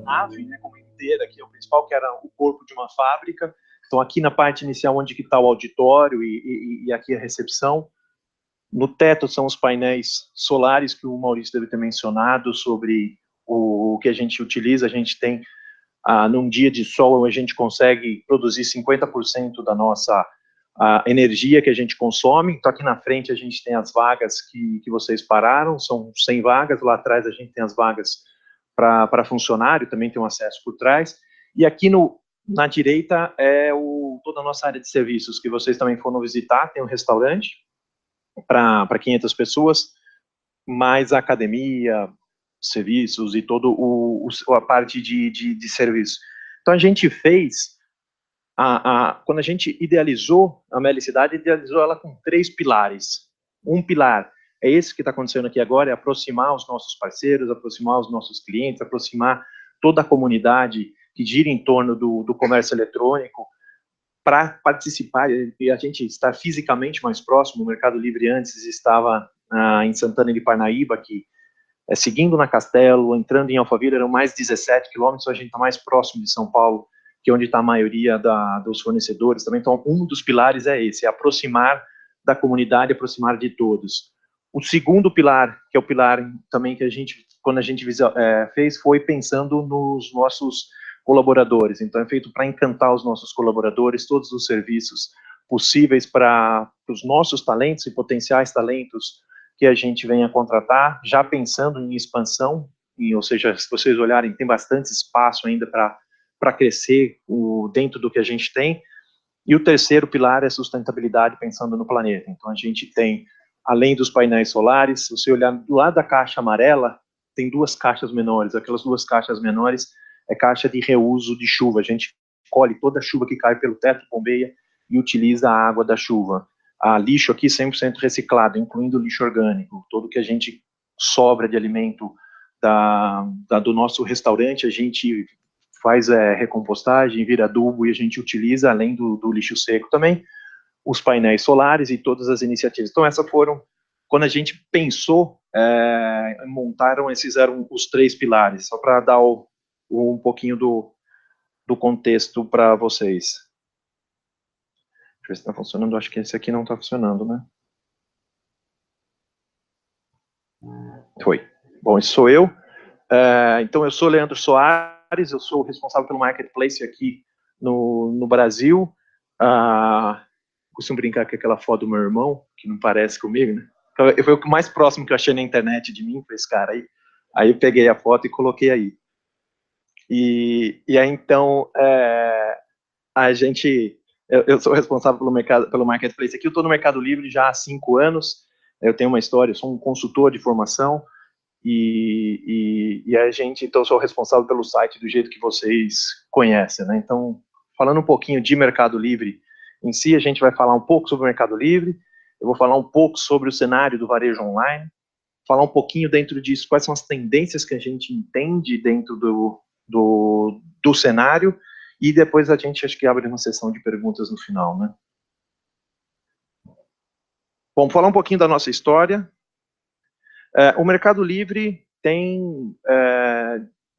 Nave, né, como inteira, aqui é o principal, que era o corpo de uma fábrica. Então, aqui na parte inicial, onde está o auditório e aqui a recepção. No teto são os painéis solares que o Maurício deve ter mencionado sobre o que a gente utiliza. A gente tem, num dia de sol, a gente consegue produzir 50% da nossa energia que a gente consome. Então, aqui na frente a gente tem as vagas que vocês pararam, são 100 vagas. Lá atrás a gente tem as vagas para funcionário, também tem um acesso por trás. E aqui na direita é toda a nossa área de serviços, que vocês também foram visitar. Tem um restaurante para 500 pessoas, mais a academia, serviços e toda a parte de serviço. Então, a gente fez, quando a gente idealizou a Melicidade, idealizou ela com 3 pilares. Um pilar é esse que está acontecendo aqui agora, é aproximar os nossos parceiros, aproximar os nossos clientes, aproximar toda a comunidade que gira em torno do comércio eletrônico, para participar e a gente estar fisicamente mais próximo. O Mercado Livre antes estava em Santana de Parnaíba, que seguindo na Castelo, entrando em Alphaville, eram mais 17 quilômetros, a gente está mais próximo de São Paulo, que é onde está a maioria dos fornecedores também. Então, um dos pilares é esse, é aproximar da comunidade, aproximar de todos. O segundo pilar, que é o pilar também que a gente, quando a gente fez, foi pensando nos nossos colaboradores. Então, é feito para encantar os nossos colaboradores, todos os serviços possíveis para os nossos talentos e potenciais talentos que a gente venha contratar, já pensando em expansão, ou seja, se vocês olharem, tem bastante espaço ainda para crescer dentro do que a gente tem. E o terceiro pilar é sustentabilidade, pensando no planeta. Então, a gente tem, além dos painéis solares, se você olhar do lado da caixa amarela, tem 2 caixas menores. Aquelas 2 caixas menores é caixa de reuso de chuva. A gente colhe toda a chuva que cai pelo teto, bombeia e utiliza a água da chuva. Lixo aqui 100% reciclado, incluindo lixo orgânico. Todo que a gente sobra de alimento do nosso restaurante, a gente faz recompostagem, vira adubo e a gente utiliza, além do lixo seco também, os painéis solares e todas as iniciativas. Então, essas foram, quando a gente pensou, montaram, esses eram os 3 pilares, só para dar um pouquinho do contexto para vocês. Deixa eu ver se está funcionando. Acho que esse aqui não está funcionando, né? Foi. Bom, esse sou eu. Então, eu sou Leandro Soares, eu sou responsável pelo marketplace aqui no Brasil. Costumo brincar com aquela foto do meu irmão, que não parece comigo, né? Foi o mais próximo que eu achei na internet de mim, foi esse cara aí. Aí eu peguei a foto e coloquei aí. E aí, então, eu sou responsável pelo marketplace aqui. Eu estou no Mercado Livre já há 5 anos. Eu tenho uma história, eu sou um consultor de formação e a gente, então, eu sou responsável pelo site do jeito que vocês conhecem, né? Então, falando um pouquinho de Mercado Livre em si, a gente vai falar um pouco sobre o Mercado Livre. Eu vou falar um pouco sobre o cenário do varejo online, falar um pouquinho dentro disso, quais são as tendências que a gente entende dentro do cenário, e depois a gente, acho que abre uma sessão de perguntas no final, né? Bom, falar um pouquinho da nossa história. O Mercado Livre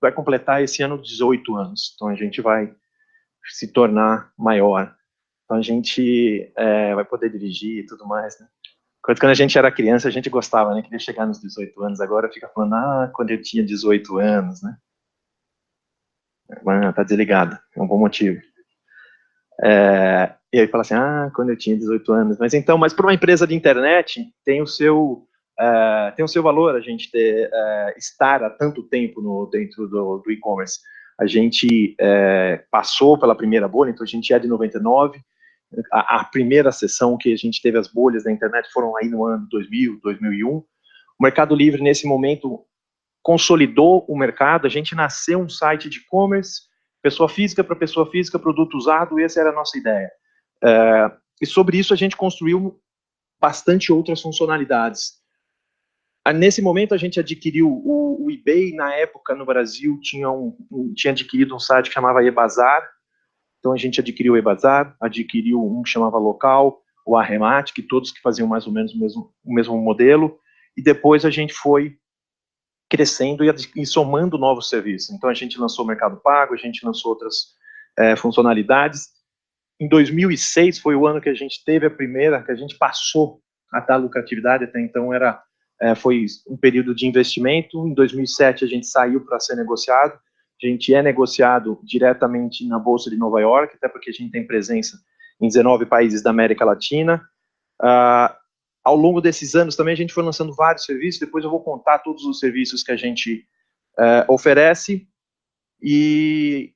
vai completar esse ano 18 anos, então a gente vai se tornar maior. Então a gente vai poder dirigir e tudo mais, né? Quando a gente era criança, a gente gostava, né? Queria chegar nos 18 anos, agora fica falando, quando eu tinha 18 anos, né? Tá desligado, é um bom motivo. E aí fala assim, quando eu tinha 18 anos. Mas para uma empresa de internet, tem o seu valor a gente estar há tanto tempo dentro do e-commerce. A gente passou pela primeira bolha, então a gente é de 99. A primeira sessão que a gente teve as bolhas da internet foram aí no ano 2000, 2001. O Mercado Livre, nesse momento, consolidou o mercado. A gente nasceu um site de e-commerce, pessoa física para pessoa física, produto usado, essa era a nossa ideia. E sobre isso a gente construiu bastante outras funcionalidades. Nesse momento a gente adquiriu o eBay, na época no Brasil tinha adquirido um site que chamava eBazar, então a gente adquiriu o eBazar, adquiriu um que chamava Local, o Arremate, que todos que faziam mais ou menos o mesmo modelo, e depois a gente foi crescendo e somando novos serviços. Então a gente lançou o Mercado Pago, a gente lançou outras funcionalidades. Em 2006 foi o ano que a gente teve a primeira, que a gente passou a dar lucratividade, até então foi um período de investimento. Em 2007 a gente saiu para ser negociado, a gente é negociado diretamente na Bolsa de Nova York, até porque a gente tem presença em 19 países da América Latina. Ao longo desses anos também a gente foi lançando vários serviços, depois eu vou contar todos os serviços que a gente oferece, e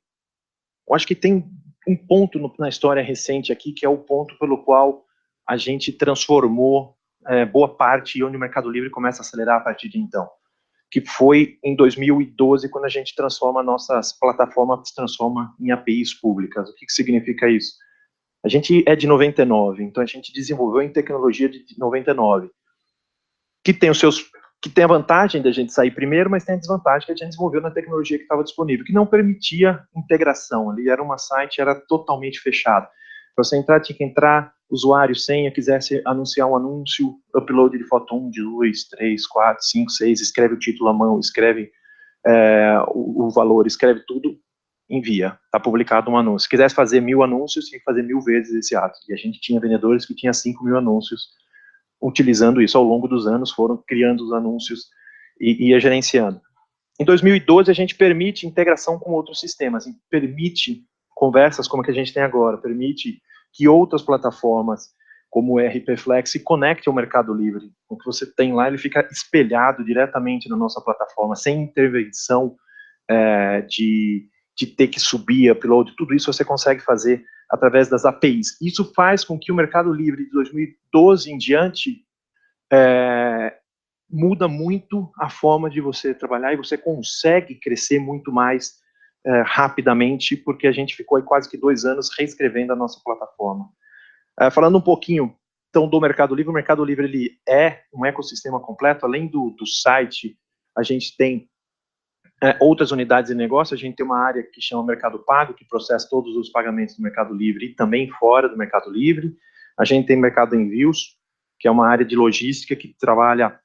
eu acho que tem um ponto na história recente aqui, que é o ponto pelo qual a gente transformou boa parte e onde o Mercado Livre começa a acelerar a partir de então, que foi em 2012, quando a gente transforma nossas plataformas, transforma em APIs públicas. O que significa isso? A gente é de 99, então a gente desenvolveu em tecnologia de 99, que tem a vantagem da gente sair primeiro, mas tem a desvantagem que a gente desenvolveu na tecnologia que estava disponível, que não permitia integração. Ali era site, era totalmente fechado. Para você entrar, tinha que entrar usuário, senha, quisesse anunciar um anúncio, upload de foto 1, de 2, 3, 4, 5, 6, escreve o título à mão, escreve o valor, escreve tudo, envia, está publicado um anúncio. Se quisesse fazer 1000 anúncios, tinha que fazer 1000 vezes esse ato. E a gente tinha vendedores que tinham 5.000 anúncios utilizando isso. Ao longo dos anos, foram criando os anúncios e ia gerenciando. Em 2012, a gente permite integração com outros sistemas, permite conversas como a que a gente tem agora, permite que outras plataformas, como o RP Flex, se conectem ao Mercado Livre. O que você tem lá, ele fica espelhado diretamente na nossa plataforma, sem intervenção de ter que subir, upload, tudo isso você consegue fazer através das APIs. Isso faz com que o Mercado Livre de 2012 em diante muda muito a forma de você trabalhar e você consegue crescer muito mais rapidamente, porque a gente ficou aí quase que 2 anos reescrevendo a nossa plataforma. Falando um pouquinho então do Mercado Livre, o Mercado Livre ele é um ecossistema completo, além do site, a gente tem outras unidades de negócio, a gente tem uma área que chama Mercado Pago, que processa todos os pagamentos do Mercado Livre e também fora do Mercado Livre. A gente tem Mercado Envios, que é uma área de logística que trabalha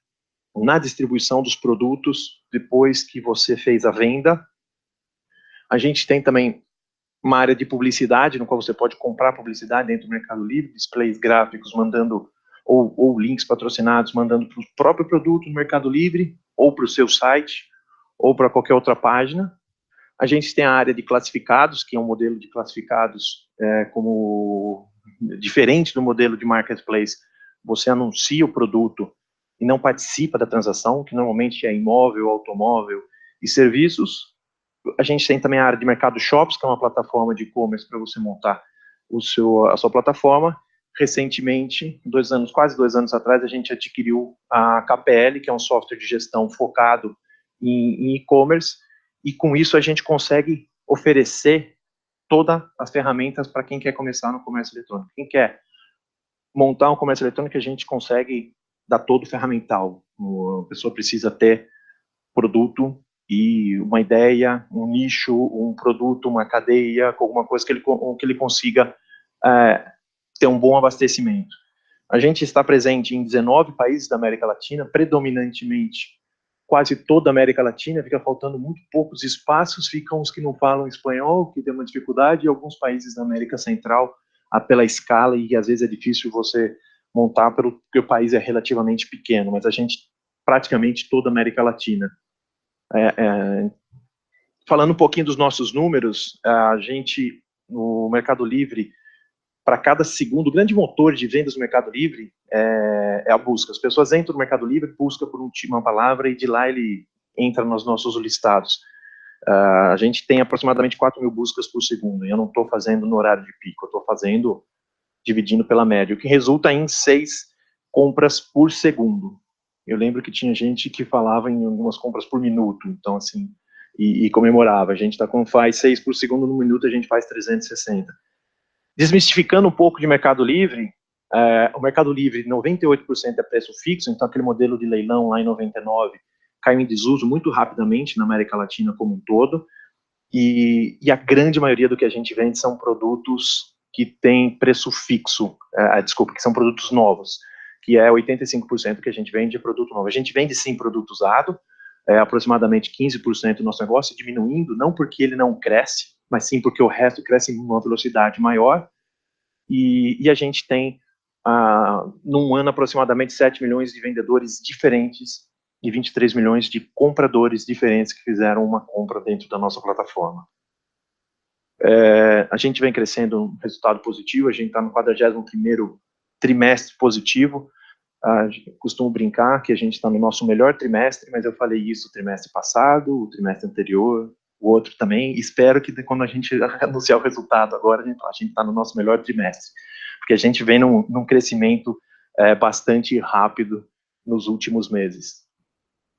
na distribuição dos produtos depois que você fez a venda. A gente tem também uma área de publicidade, no qual você pode comprar publicidade dentro do Mercado Livre, displays gráficos, mandando, ou links patrocinados, mandando para o próprio produto no Mercado Livre, ou para o seu site, ou para qualquer outra página. A gente tem a área de classificados, que é um modelo de classificados como diferente do modelo de marketplace. Você anuncia o produto e não participa da transação, que normalmente é imóvel, automóvel e serviços. A gente tem também a área de mercado shops, que é uma plataforma de e-commerce para você montar a sua plataforma. Recentemente, quase 2 anos atrás, a gente adquiriu a KPL, que é um software de gestão focado em e-commerce, e com isso a gente consegue oferecer todas as ferramentas para quem quer começar no comércio eletrônico. Quem quer montar um comércio eletrônico, a gente consegue dar todo o ferramental. A pessoa precisa ter produto e uma ideia, um nicho, um produto, uma cadeia, alguma coisa que ele consiga ter um bom abastecimento. A gente está presente em 19 países da América Latina, predominantemente quase toda a América Latina, fica faltando muito poucos espaços, ficam os que não falam espanhol, que tem uma dificuldade, e alguns países da América Central, pela escala, e às vezes é difícil você montar, porque o país é relativamente pequeno, mas a gente, praticamente toda a América Latina. Falando um pouquinho dos nossos números, a gente, no Mercado Livre, para cada segundo, o grande motor de vendas do Mercado Livre é a busca. As pessoas entram no Mercado Livre, buscam por uma palavra e de lá ele entra nos nossos listados. A gente tem aproximadamente 4.000 buscas por segundo, e eu não estou fazendo no horário de pico, eu estou fazendo dividindo pela média, o que resulta em 6 compras por segundo. Eu lembro que tinha gente que falava em algumas compras por minuto, então assim, e comemorava. A gente faz 6 por segundo no minuto, a gente faz 360. Desmistificando um pouco de Mercado Livre, o Mercado Livre, 98% é preço fixo, então aquele modelo de leilão lá em 99 caiu em desuso muito rapidamente na América Latina como um todo, e a grande maioria do que a gente vende são produtos que têm preço fixo, desculpa, que são produtos novos, que é 85% que a gente vende é produto novo. A gente vende sim produto usado, aproximadamente 15% do nosso negócio, diminuindo, não porque ele não cresce, mas sim porque o resto cresce em uma velocidade maior, e a gente tem, num ano, aproximadamente 7 milhões de vendedores diferentes e 23 milhões de compradores diferentes que fizeram uma compra dentro da nossa plataforma. A gente vem crescendo um resultado positivo, a gente está no 41º trimestre positivo, costumo brincar que a gente está no nosso melhor trimestre, mas eu falei isso o trimestre passado, o trimestre anterior, o outro também. Espero que quando a gente anunciar o resultado agora, a gente está no nosso melhor trimestre, porque a gente vem num crescimento bastante rápido nos últimos meses.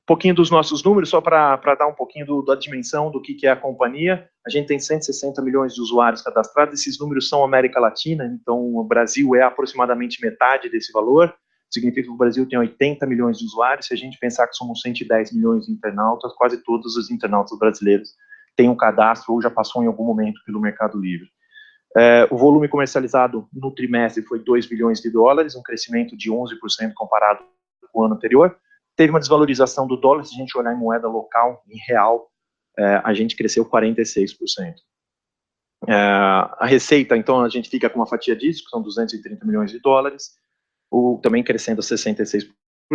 Um pouquinho dos nossos números, só para dar um pouquinho da dimensão do que é a companhia. A gente tem 160 milhões de usuários cadastrados, esses números são América Latina, então o Brasil é aproximadamente metade desse valor, significa que o Brasil tem 80 milhões de usuários. Se a gente pensar que somos 110 milhões de internautas, quase todos os internautas brasileiros têm um cadastro ou já passou em algum momento pelo Mercado Livre. O volume comercializado no trimestre foi 2 bilhões de dólares, um crescimento de 11% comparado com o ano anterior. Teve uma desvalorização do dólar, se a gente olhar em moeda local, em real, a gente cresceu 46%. A receita, então, a gente fica com uma fatia disso, que são 230 milhões de dólares, também crescendo 66%.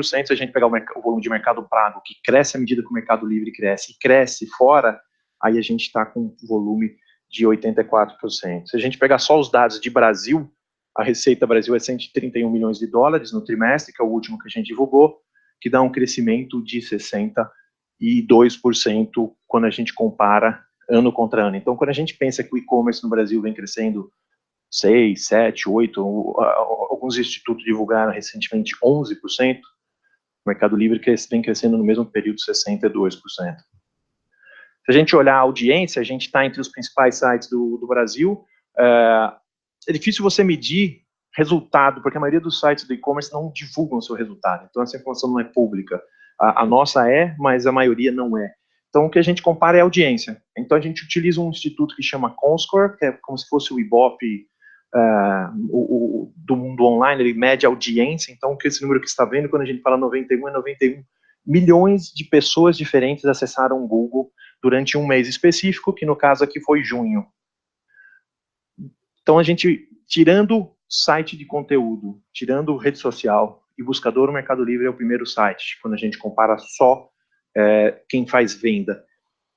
Se a gente pegar o volume de mercado pago, que cresce à medida que o Mercado Livre cresce, e cresce fora, aí a gente está com um volume de 84%. Se a gente pegar só os dados de Brasil, a receita Brasil é 131 milhões de dólares no trimestre, que é o último que a gente divulgou, que dá um crescimento de 62% quando a gente compara ano contra ano. Então, quando a gente pensa que o e-commerce no Brasil vem crescendo 6, 7, 8, alguns institutos divulgaram recentemente 11%, o Mercado Livre vem crescendo no mesmo período 62%. Se a gente olhar a audiência, a gente está entre os principais sites do Brasil. É difícil você medir resultado, porque a maioria dos sites do e-commerce não divulgam o seu resultado, então essa informação não é pública. A nossa é, mas a maioria não é. Então, o que a gente compara é a audiência. Então, a gente utiliza um instituto que chama Comscore, que é como se fosse o Ibope do mundo online, ele mede a audiência. Então, esse número que você está vendo, quando a gente fala 91, é 91 milhões de pessoas diferentes acessaram o Google durante um mês específico, que no caso aqui foi junho. Então, a gente, tirando site de conteúdo, tirando rede social e buscador, o Mercado Livre é o primeiro site, quando a gente compara só quem faz venda.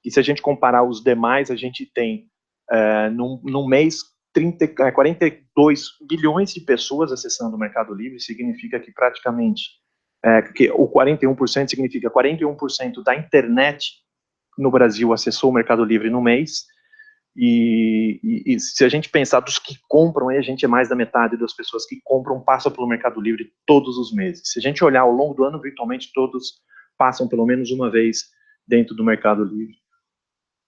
E se a gente comparar os demais, a gente tem, num mês, 42 bilhões de pessoas acessando o Mercado Livre, significa que praticamente, que o 41% significa 41% da internet no Brasil acessou o Mercado Livre no mês, e se a gente pensar dos que compram, aí a gente é mais da metade das pessoas que compram passam pelo Mercado Livre todos os meses. Se a gente olhar ao longo do ano, virtualmente todos passam pelo menos uma vez dentro do Mercado Livre.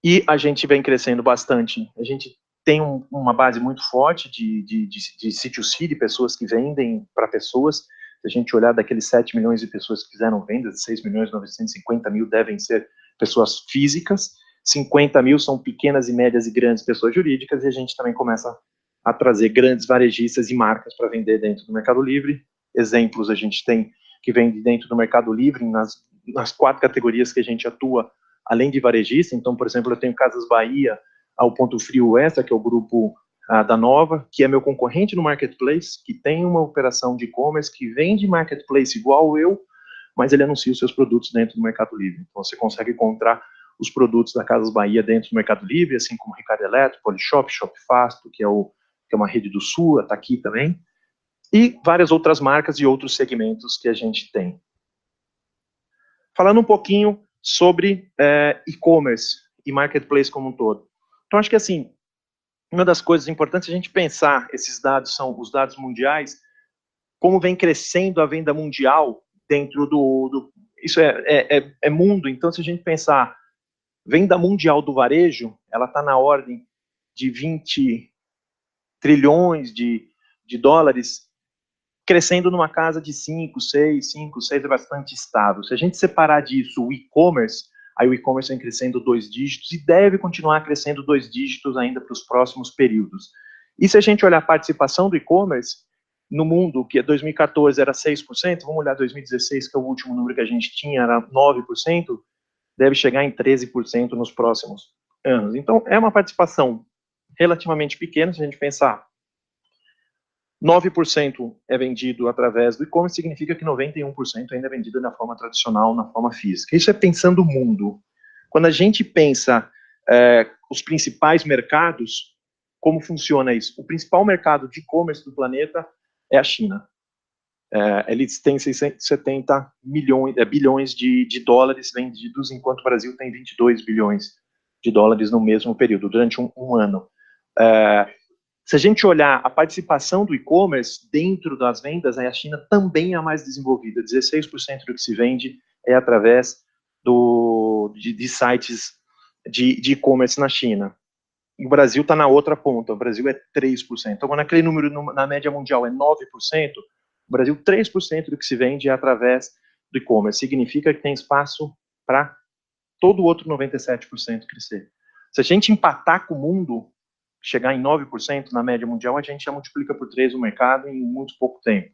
E a gente vem crescendo bastante. A gente tem uma base muito forte de C2C, de pessoas que vendem para pessoas. Se a gente olhar daqueles 7 milhões de pessoas que fizeram vendas, 6 milhões e 950 mil devem ser pessoas físicas, 50 mil são pequenas e médias e grandes pessoas jurídicas, e a gente também começa a trazer grandes varejistas e marcas para vender dentro do Mercado Livre. Exemplos a gente tem que vende dentro do Mercado Livre, nas 4 categorias que a gente atua, além de varejista. Então, por exemplo, eu tenho Casas Bahia, ao Ponto Frio Extra, que é o grupo da Nova, que é meu concorrente no Marketplace, que tem uma operação de e-commerce, que vende Marketplace igual eu, mas ele anuncia os seus produtos dentro do Mercado Livre. Então, você consegue encontrar os produtos da Casas Bahia dentro do Mercado Livre, assim como Ricardo Eletro, Polishop, Shopfasto, que é uma rede do Sul, está aqui também, e várias outras marcas e outros segmentos que a gente tem. Falando um pouquinho sobre e-commerce e marketplace como um todo. Então, acho que, assim, uma das coisas importantes é a gente pensar, esses dados são os dados mundiais, como vem crescendo a venda mundial dentro isso é mundo. Então, se a gente pensar, venda mundial do varejo, ela está na ordem de trilhões de dólares, crescendo numa casa de 5, 6 é bastante estável. Se a gente separar disso o e-commerce, aí o e-commerce vem crescendo 2 dígitos e deve continuar crescendo 2 dígitos ainda para os próximos períodos. E se a gente olhar a participação do e-commerce no mundo, que em 2014 era 6%, vamos olhar 2016, que é o último número que a gente tinha, era 9%, deve chegar em 13% nos próximos anos. Então, é uma participação relativamente pequena, se a gente pensar 9% é vendido através do e-commerce, significa que 91% ainda é vendido na forma tradicional, na forma física. Isso é pensando o mundo. Quando a gente pensa os principais mercados, como funciona isso? O principal mercado de e-commerce do planeta é a China. Eles têm 670 bilhões de dólares vendidos, enquanto o Brasil tem 22 bilhões de dólares no mesmo período, durante um ano. Se a gente olhar a participação do e-commerce dentro das vendas, a China também é a mais desenvolvida. 16% do que se vende é através de sites de e-commerce na China. O Brasil está na outra ponta, o Brasil é 3%. Então, quando aquele número na média mundial é 9%, o Brasil, 3% do que se vende é através do e-commerce. Significa que tem espaço para todo o outro 97% crescer. Se a gente empatar com o mundo, chegar em 9% na média mundial, a gente já multiplica por 3 o mercado em muito pouco tempo.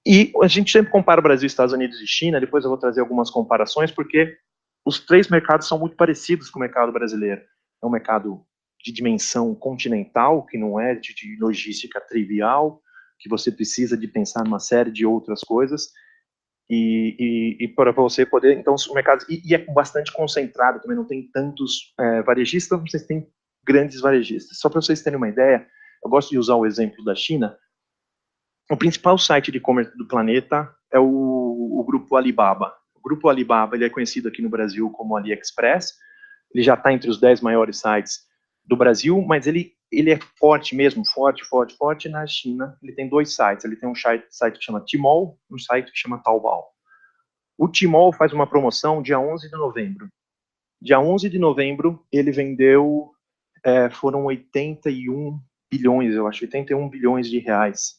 E a gente sempre compara o Brasil, Estados Unidos e China, depois eu vou trazer algumas comparações, porque os 3 mercados são muito parecidos com o mercado brasileiro. É um mercado de dimensão continental, que não é de logística trivial, que você precisa de pensar numa série de outras coisas, e para você poder, então, o mercado, e é bastante concentrado também, não tem tantos varejistas, vocês têm grandes varejistas. Só para vocês terem uma ideia, eu gosto de usar o exemplo da China. O principal site de e-commerce do planeta é o grupo Alibaba. O grupo Alibaba, ele é conhecido aqui no Brasil como AliExpress, ele já está entre os 10 maiores sites do Brasil, mas ele é forte mesmo, forte na China. Ele tem 2 sites, ele tem um site que chama Tmall e um site que chama Taobao. O Tmall faz uma promoção dia 11 de novembro. Dia 11 de novembro, ele vendeu, foram 81 bilhões, eu acho, 81 bilhões de reais.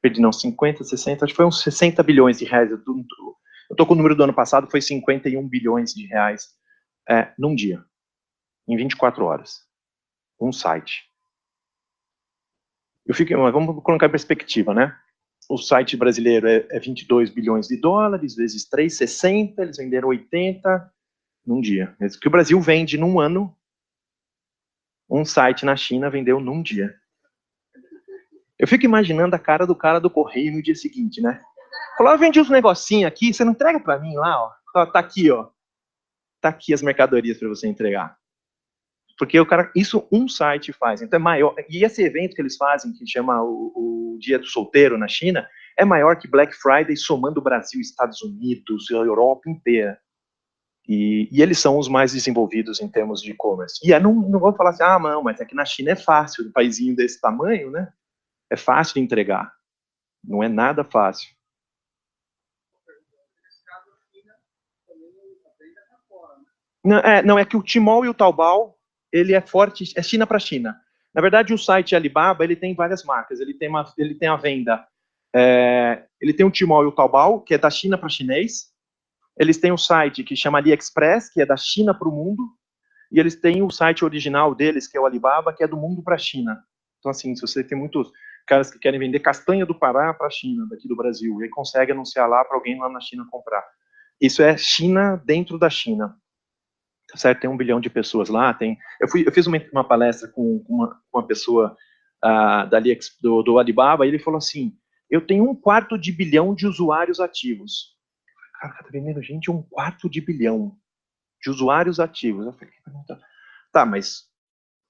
Perdi, não, 50, 60, acho que foi uns 60 bilhões de reais. Eu tô com o número do ano passado, foi 51 bilhões de reais num dia, em 24 horas. Um site. Vamos colocar em perspectiva, né? O site brasileiro é 22 bilhões de dólares, vezes 3, 60, eles venderam 80 num dia. O que o Brasil vende num ano, um site na China vendeu num dia. Eu fico imaginando a cara do cara do correio no dia seguinte, né? Falou, eu vendi uns negocinhos aqui, você não entrega para mim lá, ó. Tá aqui, ó. Tá aqui as mercadorias para você entregar. Porque o cara, isso um site faz, então é maior. E esse evento que eles fazem, que chama o Dia do Solteiro na China, é maior que Black Friday, somando o Brasil, Estados Unidos, a Europa inteira. E eles são os mais desenvolvidos em termos de e-commerce. E não vou falar assim, não, mas aqui na China é fácil, um paísinho desse tamanho, né? É fácil de entregar. Não é nada fácil. Não, é que o Tmall e o Taobao, ele é forte, é China para China. Na verdade, o site Alibaba, ele tem várias marcas. Ele tem a venda, ele tem o Tmall e o Taobao, que é da China para chinês. Eles têm um site que chama AliExpress, que é da China para o mundo. E eles têm o site original deles, que é o Alibaba, que é do mundo para a China. Então, assim, se você tem muitos caras que querem vender castanha do Pará para a China, daqui do Brasil, e consegue anunciar lá para alguém lá na China comprar. Isso é China dentro da China. Certo? Tem 1 bilhão de pessoas lá. Eu fiz uma palestra com uma pessoa do Alibaba, e ele falou assim, eu tenho 1/4 bilhão de usuários ativos. Cara, tá vendendo gente 1/4 bilhão de usuários ativos. Eu falei, tá, mas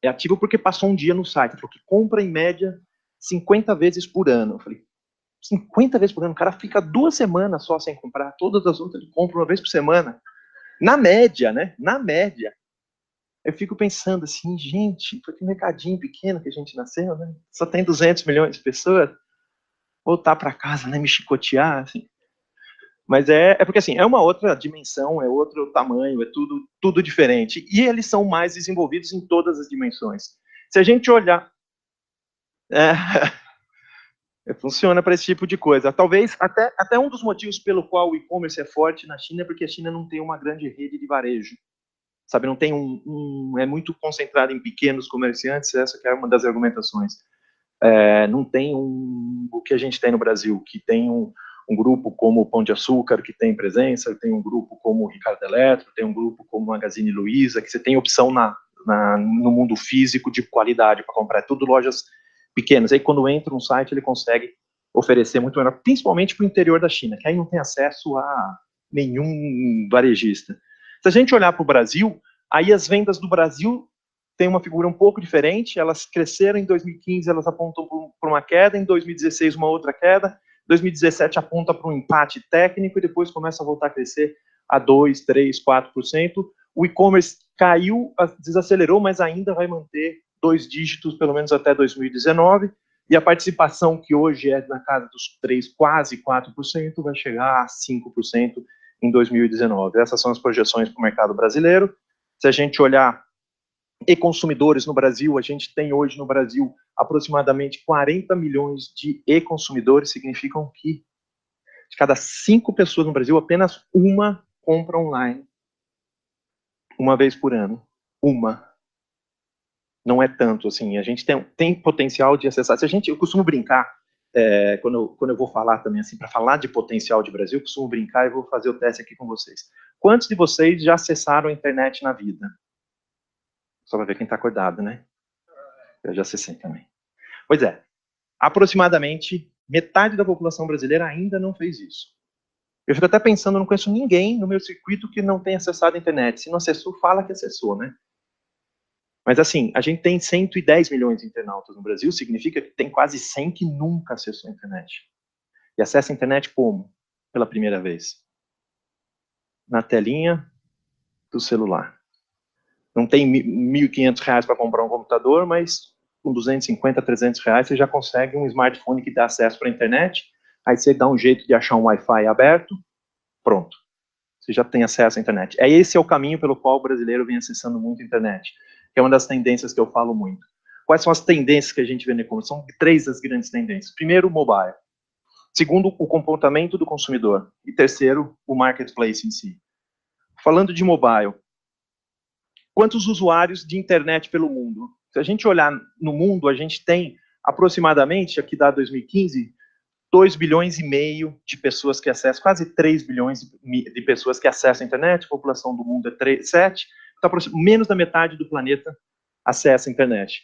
é ativo porque passou um dia no site, porque compra em média 50 vezes por ano. Eu falei, 50 vezes por ano? O cara fica 2 semanas só sem comprar, todas as outras ele compra 1 vez por semana. Na média, né? Na média. Eu fico pensando assim, gente, foi que mercadinho pequeno que a gente nasceu, né? Só tem 200 milhões de pessoas. Voltar para casa, né? Me chicotear, assim. Mas é porque, assim, é uma outra dimensão, é outro tamanho, é tudo diferente. E eles são mais desenvolvidos em todas as dimensões. Se a gente olhar... Funciona para esse tipo de coisa. Talvez até um dos motivos pelo qual o e-commerce é forte na China é porque a China não tem uma grande rede de varejo. Sabe, não tem é muito concentrado em pequenos comerciantes, essa que é uma das argumentações. Não tem o que a gente tem no Brasil, que tem um grupo como o Pão de Açúcar, que tem presença, tem um grupo como o Ricardo Eletro, tem um grupo como o Magazine Luiza, que você tem opção no mundo físico de qualidade para comprar. É tudo lojas pequenas. Aí quando entra um site, ele consegue oferecer muito melhor, principalmente para o interior da China, que aí não tem acesso a nenhum varejista. Se a gente olhar para o Brasil, aí as vendas do Brasil têm uma figura um pouco diferente, elas cresceram em 2015, elas apontam para uma queda, em 2016 uma outra queda, 2017 aponta para um empate técnico e depois começa a voltar a crescer a 2, 3, 4%. O e-commerce caiu, desacelerou, mas ainda vai manter 2 dígitos, pelo menos até 2019, e a participação, que hoje é na casa dos 3, quase 4%, vai chegar a 5% em 2019. Essas são as projeções para o mercado brasileiro. Se a gente olhar e-consumidores no Brasil, a gente tem hoje no Brasil aproximadamente 40 milhões de e-consumidores, significam que de cada 5 pessoas no Brasil, apenas uma compra online, uma vez por ano. Uma. Não é tanto, assim, a gente tem potencial de acessar. Eu costumo brincar, quando eu vou falar também, assim, para falar de potencial de Brasil, eu costumo brincar e vou fazer o teste aqui com vocês. Quantos de vocês já acessaram a internet na vida? Só para ver quem está acordado, né? Eu já acessei também. Pois é, aproximadamente metade da população brasileira ainda não fez isso. Eu fico até pensando, eu não conheço ninguém no meu circuito que não tenha acessado a internet. Se não acessou, fala que acessou, né? Mas assim, a gente tem 110 milhões de internautas no Brasil, significa que tem quase 100 que nunca acessou a internet. E acessa a internet como? Pela primeira vez. Na telinha do celular. Não tem R$ 1.500 para comprar um computador, mas com 250, R$ 300 você já consegue um smartphone que dá acesso para a internet. Aí você dá um jeito de achar um Wi-Fi aberto, pronto. Você já tem acesso à internet. Esse é o caminho pelo qual o brasileiro vem acessando muito a internet, que é uma das tendências que eu falo muito. Quais são as tendências que a gente vê no e-commerce? São 3 das grandes tendências. Primeiro, o mobile. Segundo, o comportamento do consumidor. E terceiro, o marketplace em si. Falando de mobile, quantos usuários de internet pelo mundo? Se a gente olhar no mundo, a gente tem aproximadamente, aqui dá 2015, 2 bilhões e meio de pessoas que acessam, quase 3 bilhões de pessoas que acessam a internet, a população do mundo é 7, então menos da metade do planeta acessa a internet.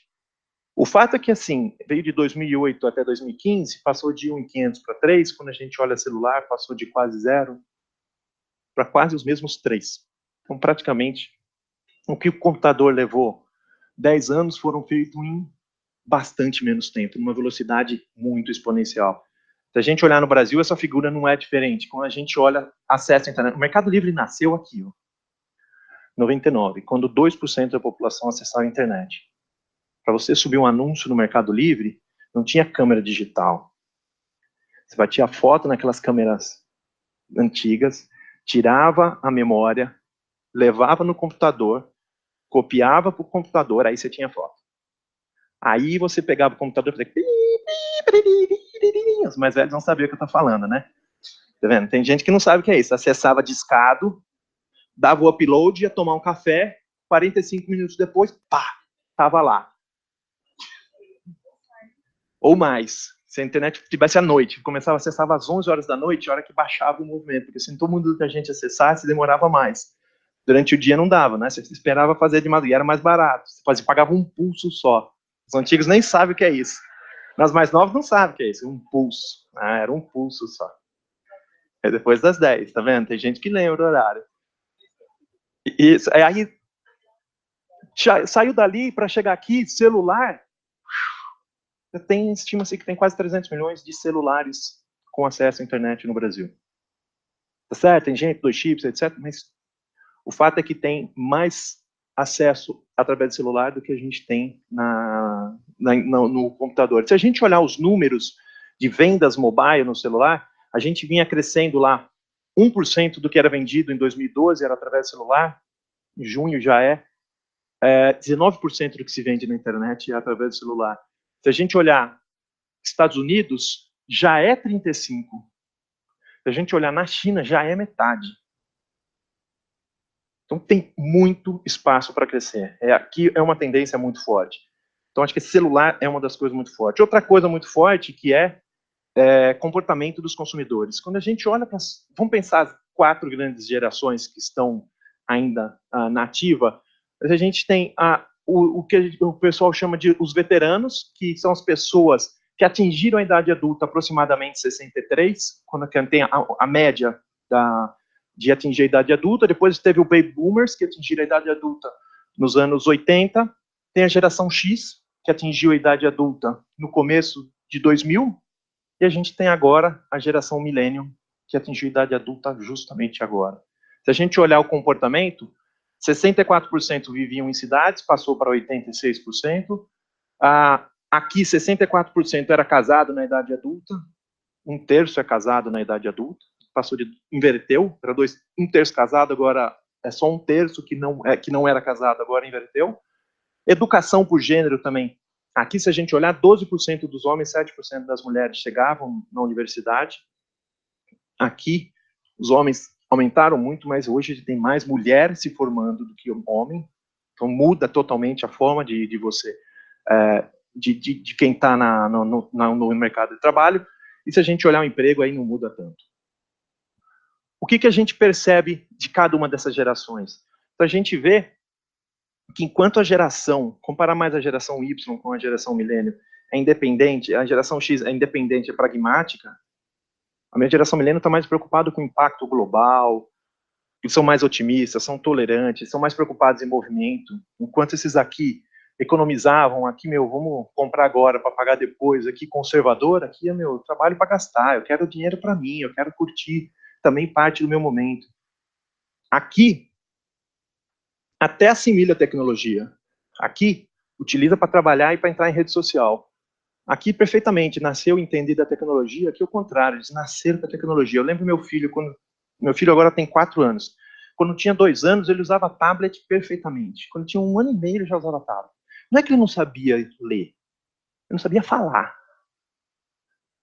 O fato é que, assim, veio de 2008 até 2015, passou de 1.500 para 3, quando a gente olha celular, passou de quase 0 para quase os mesmos 3. Então, praticamente, o que o computador levou 10 anos foram feitos em bastante menos tempo, numa velocidade muito exponencial. Se a gente olhar no Brasil, essa figura não é diferente. Quando a gente olha acesso à internet, o Mercado Livre nasceu aqui, ó, 99, quando 2% da população acessava a internet. Para você subir um anúncio no Mercado Livre, não tinha câmera digital. Você batia a foto naquelas câmeras antigas, tirava a memória, levava no computador, copiava para o computador, aí você tinha foto. Aí você pegava o computador e fazia... Os mais velhos não sabiam o que eu estou falando, né? Tá vendo? Tem gente que não sabe o que é isso. Acessava discado, dava o upload, ia tomar um café, 45 minutos depois, pá, tava lá. Ou mais. Se a internet tivesse à noite, começava a acessar às 11 horas da noite, a hora que baixava o movimento, porque se todo mundo que a gente acessasse, demorava mais. Durante o dia não dava, né? Você esperava fazer de madrugada, era mais barato. Você pagava um pulso só. Os antigos nem sabem o que é isso. Mas mais novos não sabem o que é isso, um pulso. Ah, era um pulso só. É depois das 10, tá vendo? Tem gente que lembra o horário. E aí saiu dali para chegar aqui, celular. Estima-se que tem quase 300 milhões de celulares com acesso à internet no Brasil. Tá certo? Tem gente, 2 chips, etc. Mas o fato é que tem mais acesso através do celular do que a gente tem no computador. Se a gente olhar os números de vendas mobile no celular, a gente vinha crescendo lá 1% do que era vendido em 2012 era através do celular, em junho já 19% do que se vende na internet é através do celular. Se a gente olhar Estados Unidos, já é 35. Se a gente olhar na China, já é metade. Então tem muito espaço para crescer. Aqui é uma tendência muito forte. Então acho que celular é uma das coisas muito fortes. Outra coisa muito forte que é comportamento dos consumidores. Quando a gente olha para... Vamos pensar as 4 grandes gerações que estão ainda na ativa. A gente tem o que o pessoal chama de os veteranos, que são as pessoas que atingiram a idade adulta aproximadamente 63, quando tem a média de atingir a idade adulta. Depois teve o Baby Boomers, que atingiram a idade adulta nos anos 80. Tem a geração X, que atingiu a idade adulta no começo de 2000. E a gente tem agora a geração Millennium, que atingiu a idade adulta justamente agora. Se a gente olhar o comportamento, 64% viviam em cidades, passou para 86%. Aqui, 64% era casado na idade adulta, 1/3 é casado na idade adulta, inverteu, era 1/3 casado, agora é só 1/3 que não era casado, agora inverteu. Educação por gênero também. Aqui, se a gente olhar, 12% dos homens, 7% das mulheres chegavam na universidade. Aqui, os homens aumentaram muito, mas hoje tem mais mulheres se formando do que homem. Então, muda totalmente a forma de você, de quem está no mercado de trabalho. E se a gente olhar o emprego, aí não muda tanto. O que a gente percebe de cada uma dessas gerações? Então, a gente vê que enquanto a geração, comparar mais a geração Y com a geração milênio, é independente, a geração X é independente, é pragmática, a minha geração milênio está mais preocupada com o impacto global, eles são mais otimistas, são tolerantes, são mais preocupados em movimento, enquanto esses aqui economizavam, aqui, vamos comprar agora para pagar depois, aqui conservador, aqui é meu trabalho para gastar, eu quero dinheiro para mim, eu quero curtir também parte do meu momento. Aqui, até assimila a tecnologia. Aqui, utiliza para trabalhar e para entrar em rede social. Aqui, perfeitamente, nasceu entender da tecnologia, aqui é o contrário, eles nasceram com a tecnologia. Eu lembro meu filho, meu filho agora tem 4 anos. Quando tinha 2 anos, ele usava tablet perfeitamente. Quando tinha 1 ano e meio, ele já usava tablet. Não é que ele não sabia ler, ele não sabia falar,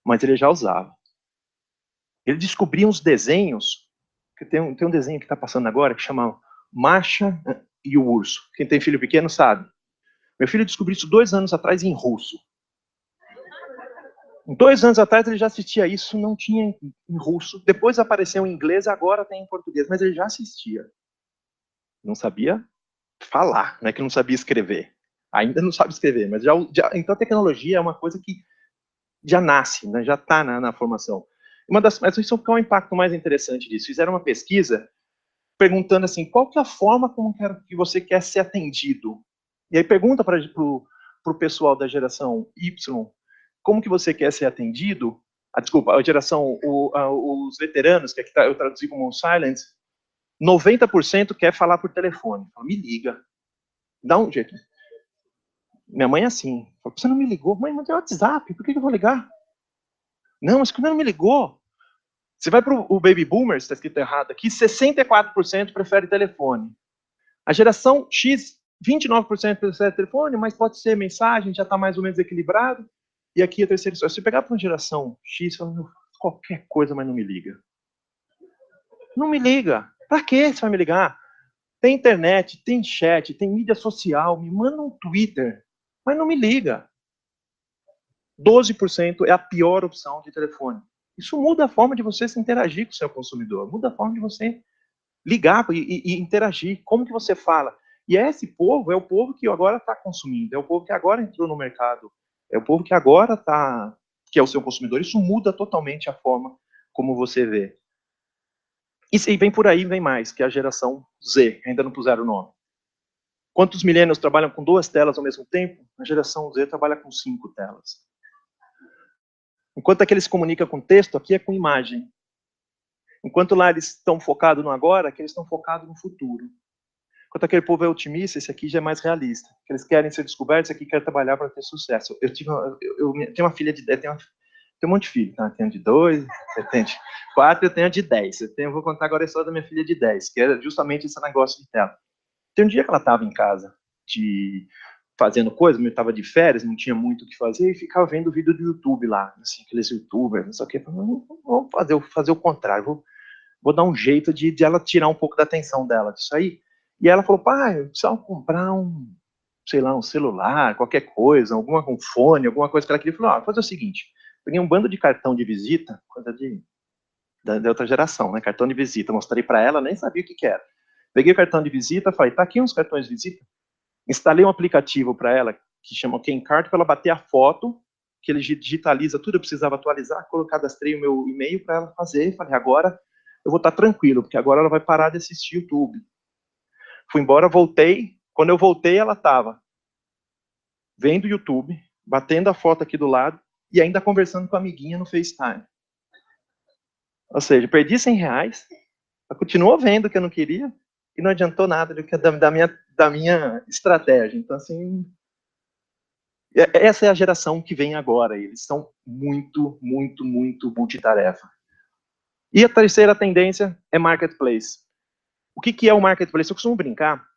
mas ele já usava. Ele descobria uns desenhos, que tem um desenho que está passando agora, que chama Masha e o Urso. Quem tem filho pequeno sabe. Meu filho descobriu isso 2 anos atrás em russo. 2 anos atrás ele já assistia isso, não tinha em russo. Depois apareceu em inglês, agora tem em português, mas ele já assistia. Não sabia falar, não é que não sabia escrever. Ainda não sabe escrever, mas então a tecnologia é uma coisa que já nasce, né, já está na formação. Mas isso é o impacto mais interessante disso. Fizeram uma pesquisa perguntando assim, qual que é a forma que você quer ser atendido? E aí pergunta para o pessoal da geração Y, como que você quer ser atendido? Desculpa, a geração, os veteranos, que eu traduzi como silent, 90% quer falar por telefone. Fala, me liga. Dá um jeito. Minha mãe é assim. Fala, você não me ligou? Mãe, mas tem WhatsApp, por que eu vou ligar? Não, mas quando não me ligou. Você vai para o Baby Boomers, está escrito errado aqui, 64% prefere telefone. A geração X, 29% prefere telefone, mas pode ser mensagem, já está mais ou menos equilibrado. E aqui a terceira história. Se você pegar para uma geração X, fala, qualquer coisa, mas não me liga. Não me liga. Para que você vai me ligar? Tem internet, tem chat, tem mídia social, me manda um Twitter, mas não me liga. 12% é a pior opção de telefone. Isso muda a forma de você se interagir com o seu consumidor, muda a forma de você ligar e interagir, como que você fala. E esse povo é o povo que agora está consumindo, é o povo que agora entrou no mercado, é o povo que agora está, que é o seu consumidor. Isso muda totalmente a forma como você vê. E vem por aí, vem mais, que é a geração Z, ainda não puseram o nome. Quantos millennials trabalham com 2 telas ao mesmo tempo? A geração Z trabalha com 5 telas. Enquanto aqueles se comunicam com texto, aqui é com imagem. Enquanto lá eles estão focados no agora, aqui eles estão focados no futuro. Enquanto aquele povo é otimista, esse aqui já é mais realista. Eles querem ser descobertos, esse aqui quer trabalhar para ter sucesso. Eu tenho uma filha de 10, tenho um monte de filho, tá? Eu tenho de 2, eu tenho de 4, eu tenho de 10. Eu vou contar agora a história da minha filha de 10, que era justamente esse negócio de tela. Tem um dia que ela estava em casa, fazendo coisa, eu estava de férias, não tinha muito o que fazer, e ficava vendo vídeo do YouTube lá, assim, aqueles youtubers, não sei o que, vou fazer o contrário, vou dar um jeito de ela tirar um pouco da atenção dela disso aí. E ela falou, pai, eu precisava comprar sei lá, um celular, qualquer coisa, um fone, alguma coisa que ela queria. Eu falei, fazer o seguinte, peguei um bando de cartão de visita, coisa da outra geração, né, cartão de visita, mostrei para ela, nem sabia o que era. Peguei o cartão de visita, falei, tá aqui uns cartões de visita. Instalei um aplicativo para ela, que chama Kencard, para ela bater a foto, que ele digitaliza tudo, eu precisava atualizar, cadastrei o meu e-mail para ela fazer, falei, agora eu vou estar tranquilo, porque agora ela vai parar de assistir YouTube. Fui embora, voltei, quando eu voltei ela estava vendo YouTube, batendo a foto aqui do lado, e ainda conversando com a amiguinha no FaceTime. Ou seja, perdi R$100, ela continuou vendo o que eu não queria, e não adiantou nada da minha estratégia. Então, assim, essa é a geração que vem agora, eles são muito, muito, muito multitarefa. E a terceira tendência é marketplace. O que é o marketplace? Eu costumo brincar,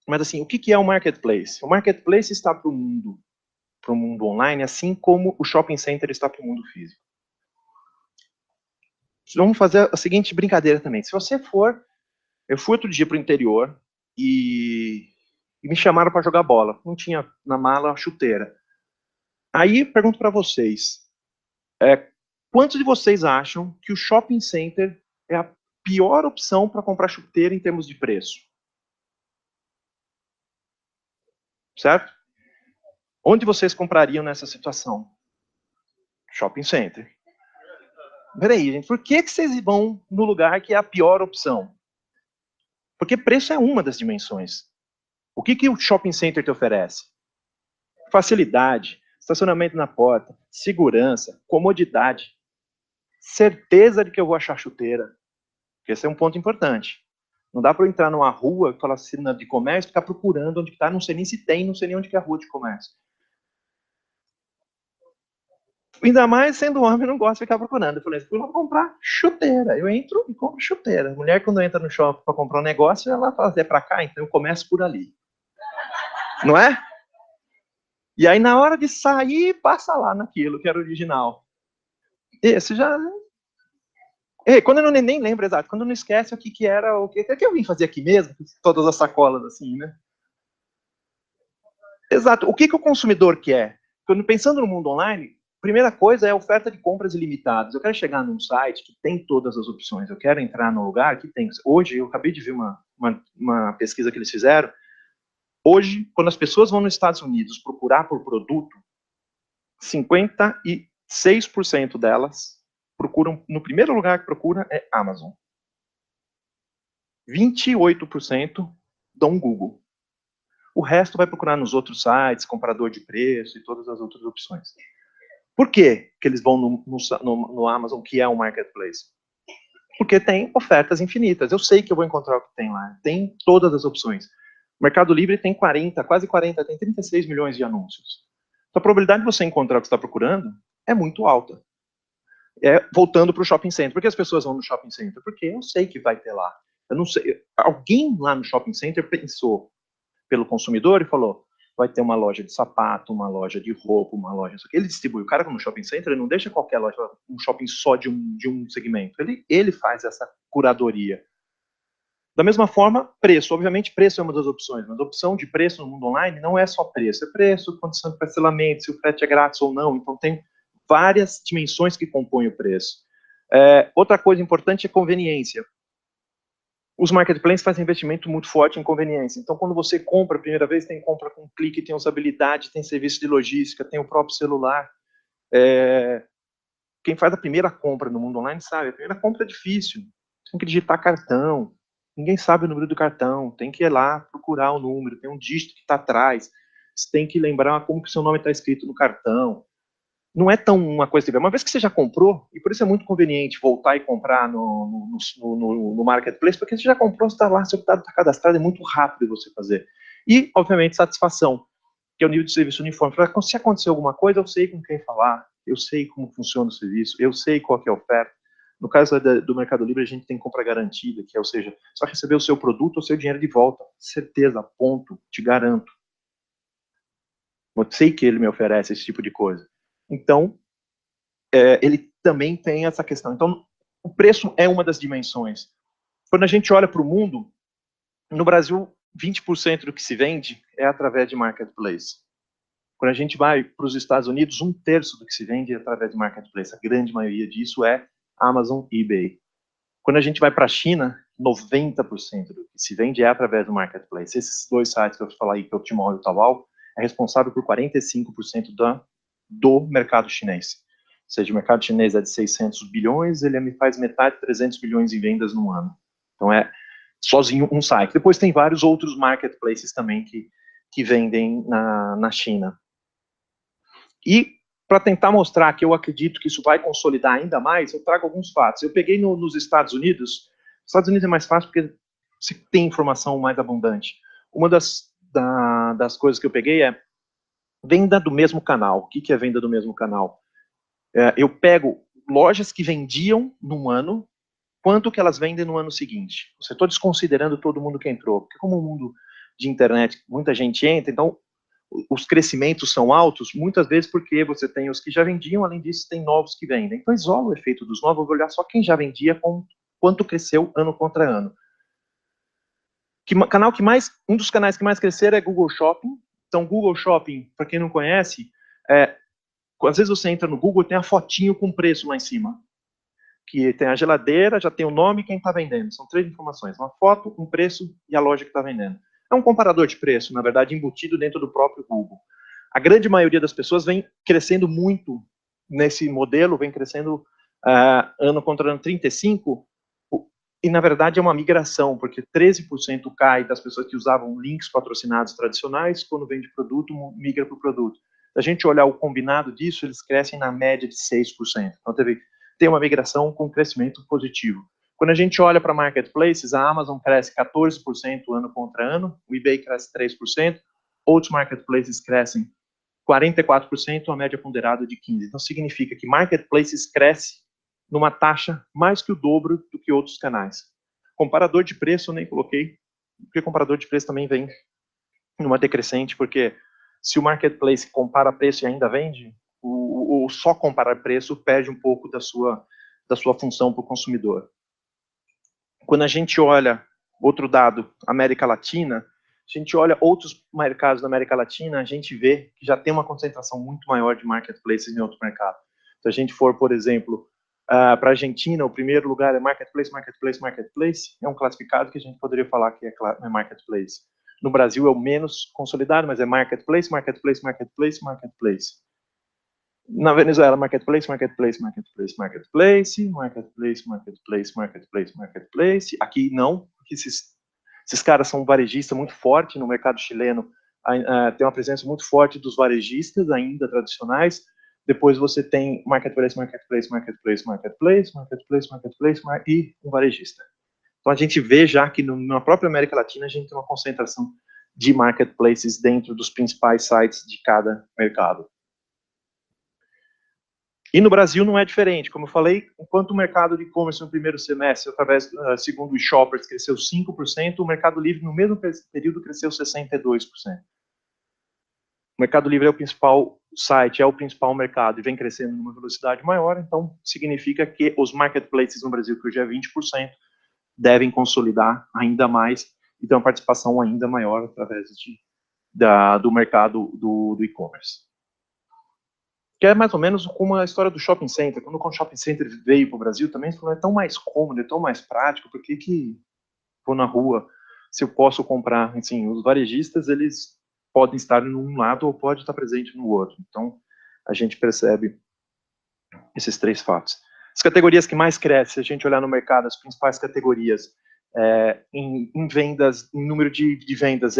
mas assim, o que é o marketplace? O marketplace está para o mundo online, assim como o shopping center está para o mundo físico. Vamos fazer a seguinte brincadeira também. Se você for, eu fui outro dia para o interior e me chamaram para jogar bola. Não tinha na mala a chuteira. Aí pergunto para vocês, quantos de vocês acham que o shopping center é a pior opção para comprar chuteira em termos de preço? Certo? Onde vocês comprariam nessa situação? Shopping center. Peraí, gente, por que vocês vão no lugar que é a pior opção? Porque preço é uma das dimensões. O que o shopping center te oferece? Facilidade, estacionamento na porta, segurança, comodidade, certeza de que eu vou achar chuteira. Esse é um ponto importante. Não dá para eu entrar numa rua, falar assim, de comércio, ficar procurando onde está, não sei nem se tem, não sei nem onde que é a rua de comércio. Ainda mais sendo homem, eu não gosto de ficar procurando. Eu falei, fui lá comprar chuteira. Eu entro e compro chuteira. Mulher, quando entra no shopping para comprar um negócio, ela fala, é para cá, então eu começo por ali. Não é? E aí, na hora de sair, passa lá naquilo que era original. Esse já... quando eu nem lembro exato, quando eu não esquece o que era, o que eu vim fazer aqui mesmo, todas as sacolas assim, né? Exato. O que o consumidor quer? Quando pensando no mundo online, primeira coisa é a oferta de compras ilimitadas. Eu quero chegar num site que tem todas as opções. Eu quero entrar num lugar que tem. Hoje, eu acabei de ver uma pesquisa que eles fizeram. Hoje, quando as pessoas vão nos Estados Unidos procurar por produto, 56% delas procuram, no primeiro lugar que procura é Amazon. 28% dão Google. O resto vai procurar nos outros sites, comparador de preço e todas as outras opções. Por que eles vão no Amazon, que é um marketplace? Porque tem ofertas infinitas. Eu sei que eu vou encontrar o que tem lá. Tem todas as opções. O Mercado Livre tem quase 40, tem 36 milhões de anúncios. Então, a probabilidade de você encontrar o que você está procurando é muito alta. Voltando para o shopping center. Por que as pessoas vão no shopping center? Porque eu sei que vai ter lá. Eu não sei. Alguém lá no shopping center pensou pelo consumidor e falou, vai ter uma loja de sapato, uma loja de roupa, uma loja... Ele distribui. O cara no shopping center, ele não deixa qualquer loja, um shopping só de um segmento. Ele faz essa curadoria. Da mesma forma, preço. Obviamente, preço é uma das opções, mas a opção de preço no mundo online não é só preço. É preço, condição de parcelamento, se o frete é grátis ou não. Então, tem várias dimensões que compõem o preço. Outra coisa importante é conveniência. Os marketplaces fazem investimento muito forte em conveniência. Então, quando você compra a primeira vez, tem compra com clique, tem usabilidade, tem serviço de logística, tem o próprio celular. Quem faz a primeira compra no mundo online sabe, a primeira compra é difícil. Tem que digitar cartão. Ninguém sabe o número do cartão. Tem que ir lá procurar o número. Tem um dígito que está atrás. Você tem que lembrar como que o seu nome está escrito no cartão. Não é tão uma coisa... Uma vez que você já comprou, e por isso é muito conveniente voltar e comprar no marketplace, porque você já comprou, você está lá, seu dado está cadastrado, é muito rápido você fazer. E, obviamente, satisfação, que é o nível de serviço uniforme. Se acontecer alguma coisa, eu sei com quem falar, eu sei como funciona o serviço, eu sei qual que é a oferta. No caso do Mercado Livre, a gente tem compra garantida, que é, ou seja, só receber o seu produto ou o seu dinheiro de volta. Certeza, ponto, te garanto. Eu sei que ele me oferece esse tipo de coisa. Então, ele também tem essa questão. Então, o preço é uma das dimensões. Quando a gente olha para o mundo, no Brasil, 20% do que se vende é através de marketplace. Quando a gente vai para os Estados Unidos, 1/3 do que se vende é através de marketplace. A grande maioria disso é Amazon e eBay. Quando a gente vai para a China, 90% do que se vende é através do marketplace. Esses dois sites que eu falei aí, que é o Tmall e o Taobao, é responsável por 45% do mercado chinês. Ou seja, o mercado chinês é de 600 bilhões, ele me faz metade de 300 bilhões em vendas no ano. Então é sozinho um site. Depois tem vários outros marketplaces também que vendem na China. E para tentar mostrar que eu acredito que isso vai consolidar ainda mais, eu trago alguns fatos. Eu peguei nos Estados Unidos. Os Estados Unidos é mais fácil porque se tem informação mais abundante. Uma das coisas que eu peguei é venda do mesmo canal. O que é venda do mesmo canal? Eu pego lojas que vendiam num ano, quanto que elas vendem no ano seguinte. Você está desconsiderando todo mundo que entrou, porque como o mundo de internet, muita gente entra, então os crescimentos são altos, muitas vezes porque você tem os que já vendiam, além disso tem novos que vendem. Então isola o efeito dos novos, vou olhar só quem já vendia, com quanto cresceu ano contra ano. Um dos canais que mais cresceram é Google Shopping. Então Google Shopping, para quem não conhece, às vezes você entra no Google, tem a fotinho com preço lá em cima, que tem a geladeira, já tem o nome e quem está vendendo. São 3 informações, uma foto, um preço e a loja que está vendendo. É um comparador de preço, na verdade, embutido dentro do próprio Google. A grande maioria das pessoas vem crescendo muito nesse modelo, vem crescendo ano contra ano 35%, e na verdade é uma migração, porque 13% cai das pessoas que usavam links patrocinados tradicionais, quando vende produto, migra para o produto. Se a gente olhar o combinado disso, eles crescem na média de 6%. Então tem uma migração com crescimento positivo. Quando a gente olha para marketplaces, a Amazon cresce 14% ano contra ano, o eBay cresce 3%, outros marketplaces crescem 44%, a média ponderada de 15%. Então, significa que marketplaces cresce numa taxa mais que o dobro do que outros canais. Comparador de preço eu nem coloquei, porque comparador de preço também vem numa decrescente, porque se o marketplace compara preço e ainda vende, o só comparar preço perde um pouco da sua função para o consumidor. Quando a gente olha outro dado, América Latina, a gente olha outros mercados da América Latina, a gente vê que já tem uma concentração muito maior de marketplaces em outros mercados. Se a gente for, por exemplo, para a Argentina, o primeiro lugar é marketplace, marketplace, marketplace, é um classificado que a gente poderia falar que é marketplace. No Brasil é o menos consolidado, mas é marketplace, marketplace, marketplace, marketplace. Na Venezuela, marketplace, marketplace, marketplace, marketplace, marketplace, marketplace, marketplace, marketplace. Aqui não, aqui esses caras são varejistas muito forte no mercado chileno. Tem uma presença muito forte dos varejistas ainda tradicionais. Depois você tem marketplace, marketplace, marketplace, marketplace, marketplace, marketplace e um varejista. Então a gente vê já que na própria América Latina a gente tem uma concentração de marketplaces dentro dos principais sites de cada mercado. E no Brasil não é diferente. Como eu falei, enquanto o mercado de e-commerce no primeiro semestre, segundo os shoppers, cresceu 5%, o Mercado Livre no mesmo período cresceu 62%. O Mercado Livre é o principal site, é o principal mercado e vem crescendo numa velocidade maior, então significa que os marketplaces no Brasil, que hoje é 20%, devem consolidar ainda mais e ter uma participação ainda maior através do mercado do e-commerce. Que é mais ou menos como a história do shopping center. Quando o shopping center veio para o Brasil, também falou, é tão mais cômodo, é tão mais prático, por que vou na rua se eu posso comprar? Assim, os varejistas, eles podem estar num lado ou pode estar presente no outro. Então, a gente percebe esses 3 fatos. As categorias que mais crescem, se a gente olhar no mercado, as principais categorias em vendas, em número de vendas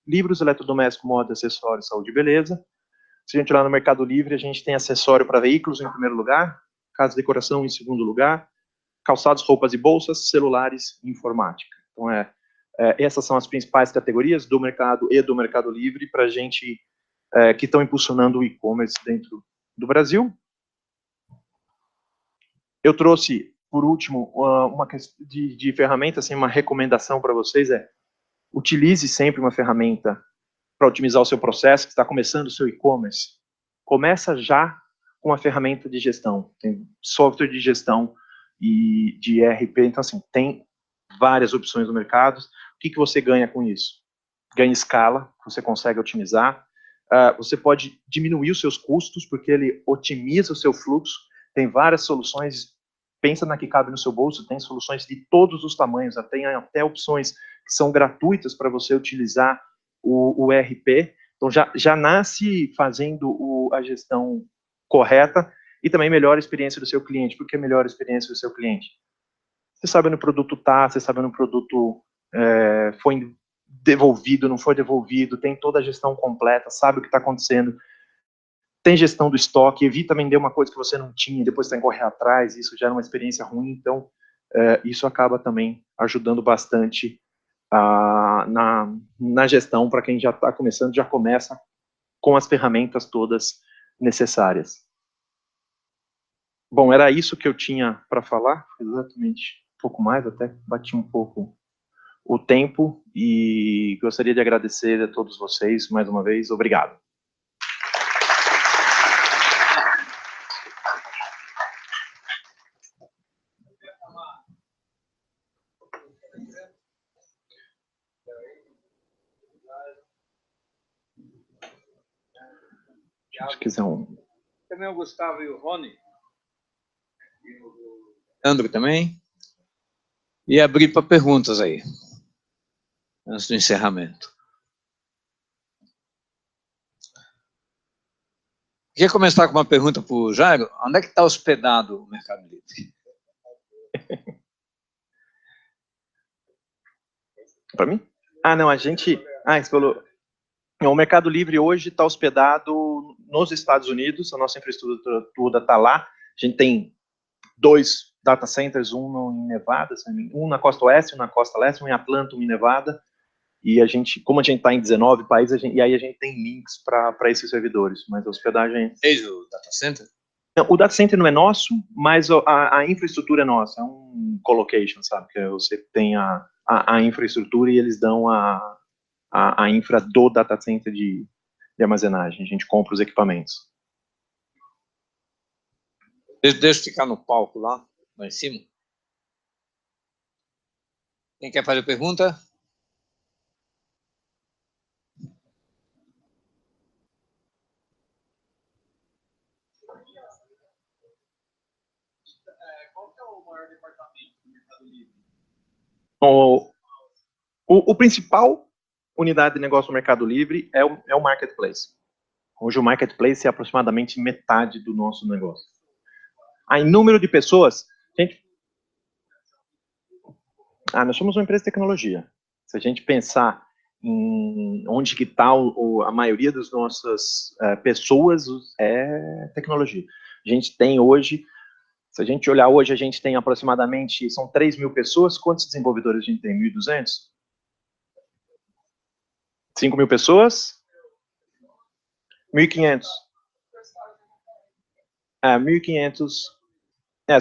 livros, eletrodomésticos, moda, acessórios, saúde e beleza. Se a gente olhar no Mercado Livre, a gente tem acessório para veículos em primeiro lugar, casa e decoração em segundo lugar, calçados, roupas e bolsas, celulares e informática. Então, essas são as principais categorias do mercado e do Mercado Livre para a gente que estão impulsionando o e-commerce dentro do Brasil. Eu trouxe, por último, uma questão de ferramenta, assim, uma recomendação para vocês utilize sempre uma ferramenta para otimizar o seu processo, que está começando o seu e-commerce, começa já com a ferramenta de gestão. Tem software de gestão e de ERP, então assim, tem várias opções no mercado. O que você ganha com isso? Ganha escala, você consegue otimizar, você pode diminuir os seus custos, porque ele otimiza o seu fluxo, tem várias soluções, pensa na que cabe no seu bolso, tem soluções de todos os tamanhos, tem até opções que são gratuitas para você utilizar o ERP, então já nasce fazendo a gestão correta e também melhora a experiência do seu cliente. Por que melhora a experiência do seu cliente? Você sabe onde o produto está, você sabe onde o produto foi devolvido, não foi devolvido, tem toda a gestão completa, sabe o que está acontecendo, tem gestão do estoque, evita vender uma coisa que você não tinha, depois tem que correr atrás, isso gera uma experiência ruim, então isso acaba também ajudando bastante na gestão, para quem já está começando, já começa com as ferramentas todas necessárias. Bom, era isso que eu tinha para falar, exatamente, um pouco mais, até bati um pouco o tempo, e gostaria de agradecer a todos vocês, mais uma vez, obrigado. Se quiser Também o Gustavo e o Rony. André também. E abrir para perguntas aí, antes do encerramento. Quer começar com uma pergunta para o Jairo? Onde é que está hospedado o Mercado Livre? Para mim? Não, a gente... você falou... O Mercado Livre hoje está hospedado nos Estados Unidos, a nossa infraestrutura toda está lá. A gente tem 2 data centers, um em Nevada, um na costa oeste, um na costa leste, um em Atlanta, um em Nevada. E a gente, como a gente está em 19 países, e aí a gente tem links para esses servidores, mas a hospedagem... Desde o data center? Não, o data center não é nosso, mas a infraestrutura é nossa, é um colocation, sabe? Que você tem a infraestrutura e eles dão a infra do data center de armazenagem. A gente compra os equipamentos. Deixa eu ficar no palco lá em cima. Quem quer fazer pergunta? Qual que é o maior departamento do Mercado Livre? O principal unidade de negócio do Mercado Livre é o Marketplace. Hoje o Marketplace é aproximadamente metade do nosso negócio. Em número de pessoas, nós somos uma empresa de tecnologia. Se a gente pensar em onde que está a maioria das nossas pessoas, é tecnologia. A gente tem hoje, se a gente olhar hoje, a gente tem aproximadamente, são 3.000 pessoas. Quantos desenvolvedores a gente tem? 1.200? 5.000 pessoas? 1.500. 1.500.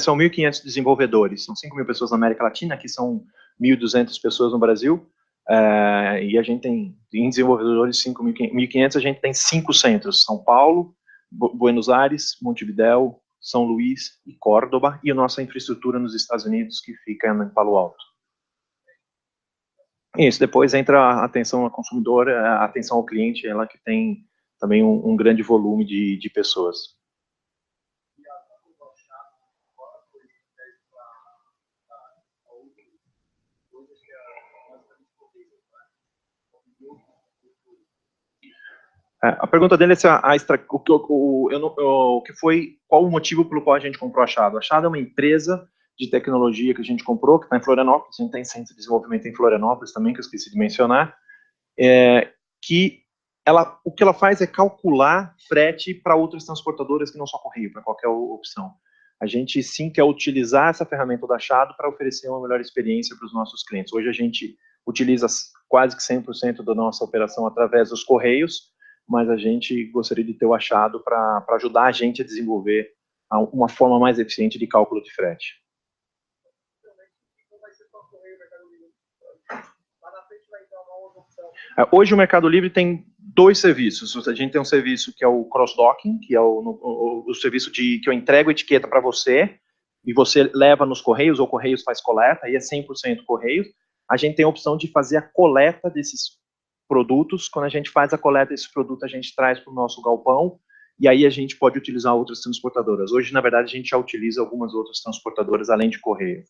São 1.500 desenvolvedores. São 5.000 pessoas na América Latina, aqui são 1.200 pessoas no Brasil. E a gente tem, em desenvolvedores, 1.500, a gente tem 5 centros: São Paulo, Buenos Aires, Montevidéu, São Luís e Córdoba, e a nossa infraestrutura nos Estados Unidos, que fica em Palo Alto. Isso, depois entra a atenção ao consumidor, a atenção ao cliente, ela que tem também um grande volume de pessoas. A pergunta dele é se qual o motivo pelo qual a gente comprou a Achado. A Achado é uma empresa de tecnologia que a gente comprou, que está em Florianópolis. A gente tem centro de desenvolvimento em Florianópolis também, que eu esqueci de mencionar, o que ela faz é calcular frete para outras transportadoras que não só correio, para qualquer opção. A gente sim quer utilizar essa ferramenta do Achado para oferecer uma melhor experiência para os nossos clientes. Hoje a gente utiliza quase que 100% da nossa operação através dos correios, mas a gente gostaria de ter o Achado para ajudar a gente a desenvolver uma forma mais eficiente de cálculo de frete. Hoje o Mercado Livre tem dois serviços. A gente tem um serviço que é o cross-docking, que é o serviço que eu entrego a etiqueta para você, e você leva nos Correios, ou Correios faz coleta, aí é 100% Correios. A gente tem a opção de fazer a coleta desses produtos. Quando a gente faz a coleta desses produtos, a gente traz para o nosso galpão, e aí a gente pode utilizar outras transportadoras. Hoje, na verdade, a gente já utiliza algumas outras transportadoras, além de Correio.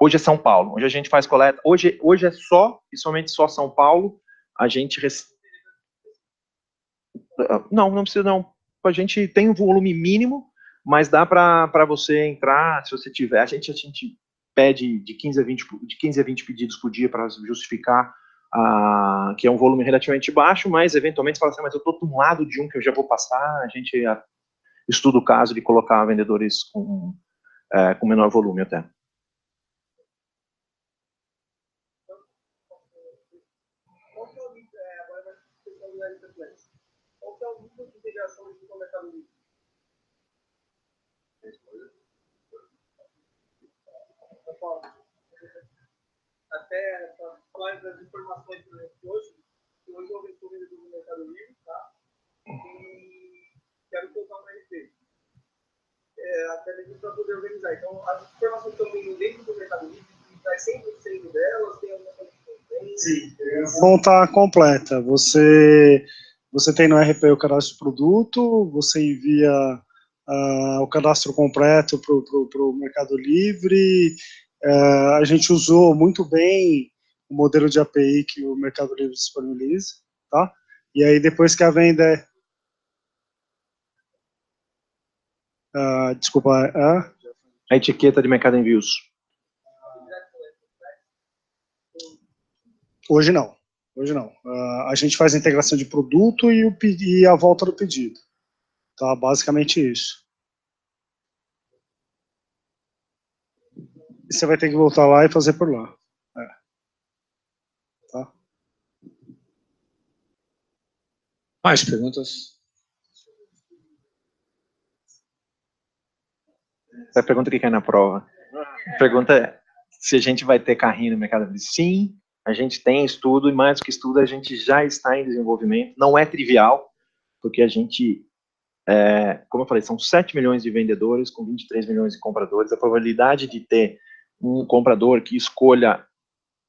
Hoje é São Paulo, hoje a gente faz coleta, hoje é só, e somente só São Paulo, a gente... Não precisa não, a gente tem um volume mínimo, mas dá para você entrar, se você tiver, a gente pede de 15 a 20 pedidos por dia para justificar que é um volume relativamente baixo, mas eventualmente você fala assim, mas eu estou de um lado de um que eu já vou passar, a gente estuda o caso de colocar vendedores com menor volume até. Qual que é o nível de integração com o Mercado Livre? Até para falar das informações que hoje eu estou vendendo no Mercado Livre, tá? E quero colocar um RP. Até mesmo para poder organizar. Então, as informações que eu tenho dentro do Mercado Livre, traz 100% delas, tem alguma coisa que tem? Sim. Não está completa. Você tem no RP o cadastro de produto, você envia o cadastro completo para o Mercado Livre. A gente usou muito bem o modelo de API que o Mercado Livre disponibiliza, tá? E aí depois que a venda desculpa, a etiqueta de Mercado Envios. Hoje não. A gente faz a integração de produto e a volta do pedido. Tá, basicamente isso. E você vai ter que voltar lá e fazer por lá. Tá? Mais perguntas? Essa pergunta que cai na prova. A pergunta é se a gente vai ter carrinho no Mercado Livre. Sim, a gente tem estudo, e mais do que estudo, a gente já está em desenvolvimento. Não é trivial, porque a gente, como eu falei, são 7 milhões de vendedores com 23 milhões de compradores. A probabilidade de ter um comprador que escolha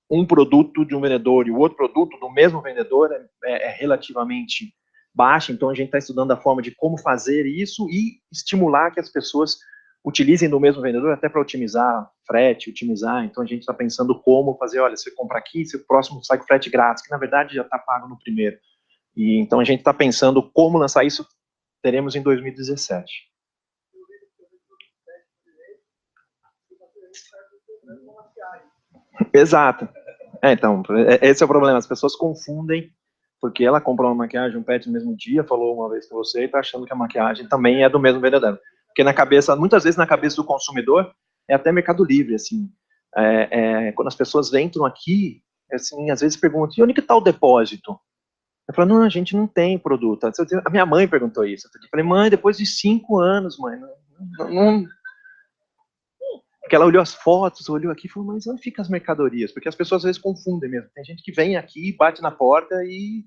um produto de um vendedor e o outro produto do mesmo vendedor é relativamente baixa. Então, a gente está estudando a forma de como fazer isso e estimular que as pessoas utilizem do mesmo vendedor até para otimizar frete, otimizar. Então, a gente está pensando como fazer, olha, você compra aqui, o próximo sai com frete grátis, que na verdade já está pago no primeiro. E então, a gente está pensando como lançar isso, teremos em 2017. Exato. Então, esse é o problema, as pessoas confundem, porque ela comprou uma maquiagem, um pet no mesmo dia, falou uma vez com você, e está achando que a maquiagem também é do mesmo vendedor. Porque muitas vezes na cabeça do consumidor, é até Mercado Livre, assim, quando as pessoas entram aqui, assim, às vezes perguntam, e onde que está o depósito? Eu falo, não, a gente não tem produto. A minha mãe perguntou isso. Eu falei, mãe, depois de 5 anos, mãe, não... Porque ela olhou as fotos, olhou aqui e falou, mas onde ficam as mercadorias? Porque as pessoas às vezes confundem mesmo. Tem gente que vem aqui, bate na porta e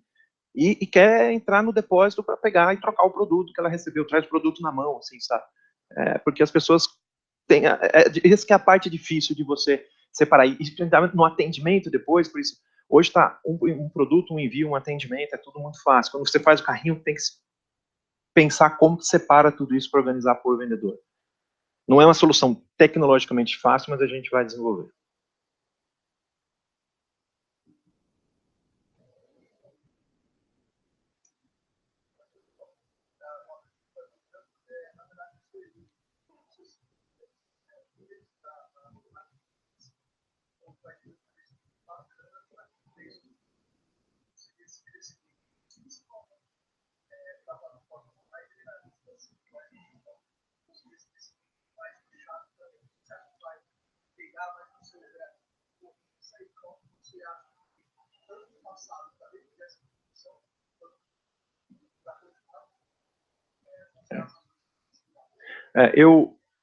quer entrar no depósito para pegar e trocar o produto que ela recebeu, traz o produto na mão, assim, sabe? Porque as pessoas têm... Isso que é a parte difícil de você separar. E principalmente no atendimento depois, por isso, hoje está um produto, um envio, um atendimento, é tudo muito fácil. Quando você faz o carrinho, tem que pensar como que separa tudo isso para organizar por vendedor. Não é uma solução tecnologicamente fácil, mas a gente vai desenvolver.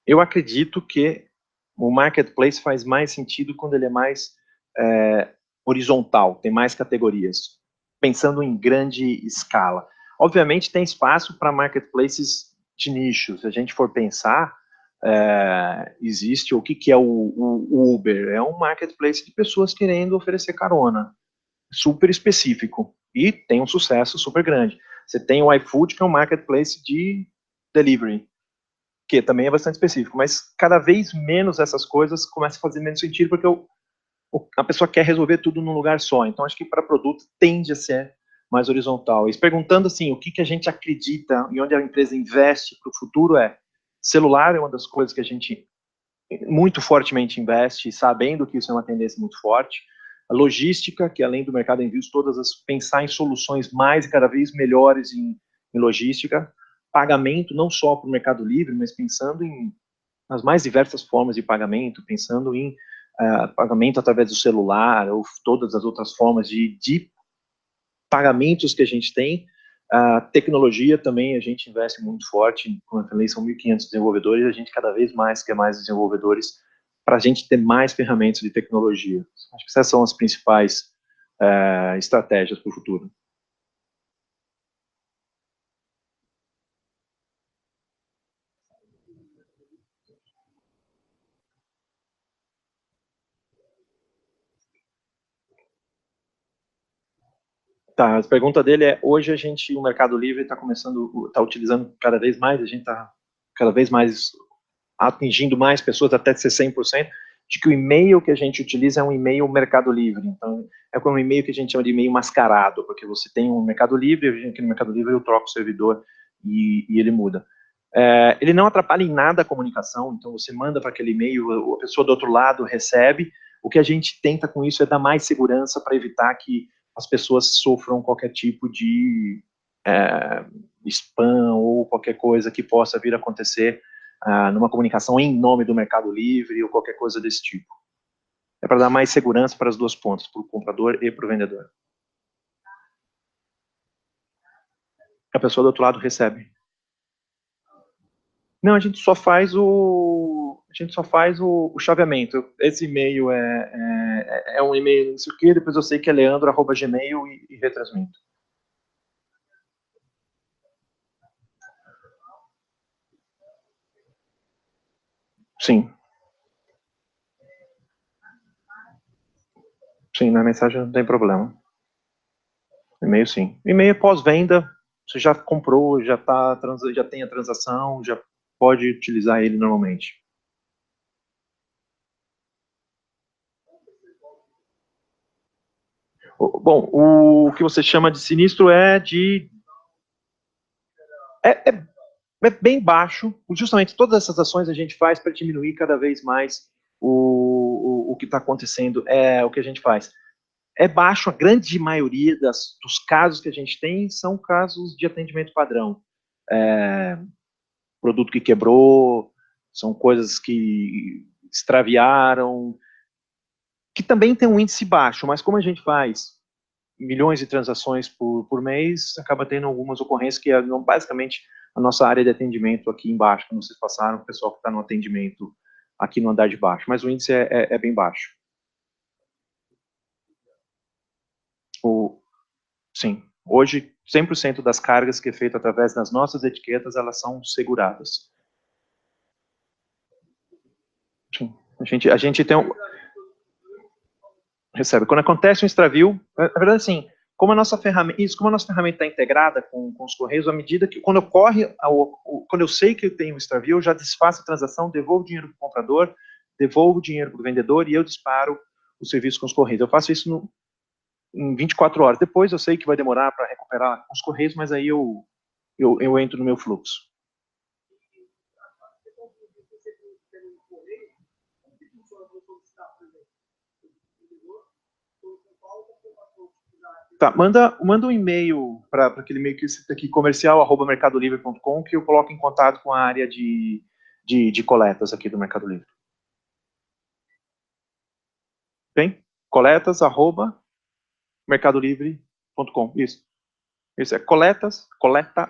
Eu acredito que o marketplace faz mais sentido quando ele é mais horizontal, tem mais categorias. pensando em grande escala. Obviamente, tem espaço para marketplaces de nicho. Se a gente for pensar, existe o que é o Uber? É um marketplace de pessoas querendo oferecer carona, super específico, e tem um sucesso super grande. Você tem o iFood, que é um marketplace de delivery, que também é bastante específico, mas cada vez menos essas coisas começam a fazer menos sentido, porque a pessoa quer resolver tudo num lugar só. Então, acho que para produto tende a ser mais horizontal. E perguntando assim, o que a gente acredita e onde a empresa investe para o futuro celular é uma das coisas que a gente muito fortemente investe, sabendo que isso é uma tendência muito forte. A logística, que além do mercado de envios, pensar em soluções mais e cada vez melhores em logística. Pagamento, não só para o Mercado Livre, mas pensando nas mais diversas formas de pagamento, pensando em pagamento através do celular, ou todas as outras formas de pagamentos que a gente tem. A tecnologia também, a gente investe muito forte, como eu falei, são 1.500 desenvolvedores, a gente cada vez mais quer mais desenvolvedores para a gente ter mais ferramentas de tecnologia. Acho que essas são as principais estratégias para o futuro. Tá, a pergunta dele é, hoje o Mercado Livre está utilizando cada vez mais, a gente está cada vez mais atingindo mais pessoas, até ser 100%, de que o e-mail que a gente utiliza é um e-mail Mercado Livre. Então, é como um e-mail que a gente chama de e-mail mascarado, porque você tem um Mercado Livre, aqui no Mercado Livre eu troco o servidor e ele muda. Ele não atrapalha em nada a comunicação, então você manda para aquele e-mail, a pessoa do outro lado recebe. O que a gente tenta com isso é dar mais segurança para evitar que as pessoas sofram qualquer tipo de spam ou qualquer coisa que possa vir a acontecer numa comunicação em nome do Mercado Livre ou qualquer coisa desse tipo. É para dar mais segurança para as duas pontas, para o comprador e para o vendedor. A pessoa do outro lado recebe. Não, a gente só faz o chaveamento. Esse e-mail é um e-mail, não sei o quê, depois eu sei que é leandro@gmail e retransmito. Sim. Sim, na mensagem não tem problema. E-mail sim. E-mail pós-venda, você já comprou, já tem a transação, já pode utilizar ele normalmente. Bom, o que você chama de sinistro é bem baixo. Justamente todas essas ações a gente faz para diminuir cada vez mais o que está acontecendo. É o que a gente faz. É baixo, a grande maioria dos casos que a gente tem são casos de atendimento padrão. Produto que quebrou, são coisas que extraviaram, que também tem um índice baixo, mas como a gente faz milhões de transações por mês, acaba tendo algumas ocorrências que é basicamente a nossa área de atendimento aqui embaixo, como vocês passaram, o pessoal que está no atendimento aqui no andar de baixo, mas o índice é bem baixo. Sim, hoje 100% das cargas que é feito através das nossas etiquetas, elas são seguradas. Sim, a gente tem recebe. Quando acontece um extravio, na verdade, assim, como a nossa ferramenta está integrada com os Correios, à medida que, quando eu sei que eu tenho um extravio, eu já desfaço a transação, devolvo o dinheiro para o comprador, devolvo o dinheiro para o vendedor e eu disparo o serviço com os Correios. Eu faço isso em 24 horas. Depois eu sei que vai demorar para recuperar os Correios, mas aí eu entro no meu fluxo. Tá, manda um e-mail para aquele e-mail que você tem aqui, comercial@mercadolivre.com, que eu coloco em contato com a área de coletas aqui do Mercado Livre. Bem? coletas@mercadolivre.com. Isso. Isso é coleta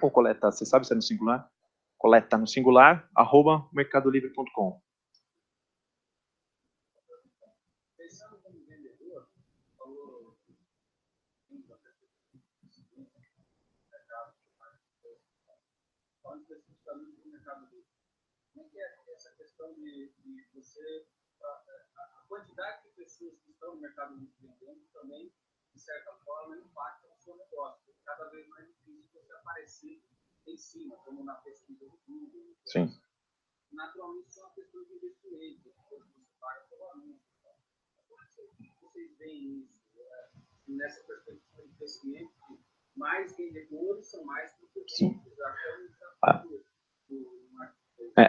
ou coleta, você sabe se é no singular? Coleta no singular, @mercadolivre.com. de você, a quantidade de pessoas que estão no mercado livre vendendo também, de certa forma, impacta no seu negócio. É cada vez mais difícil você aparecer em cima, como na pesquisa do Google. Sim. Naturalmente, isso é uma questão de investimento, depois você paga pelo anúncio. Vocês veem isso, nessa perspectiva de crescimento, mais vendedores são mais concorrentes.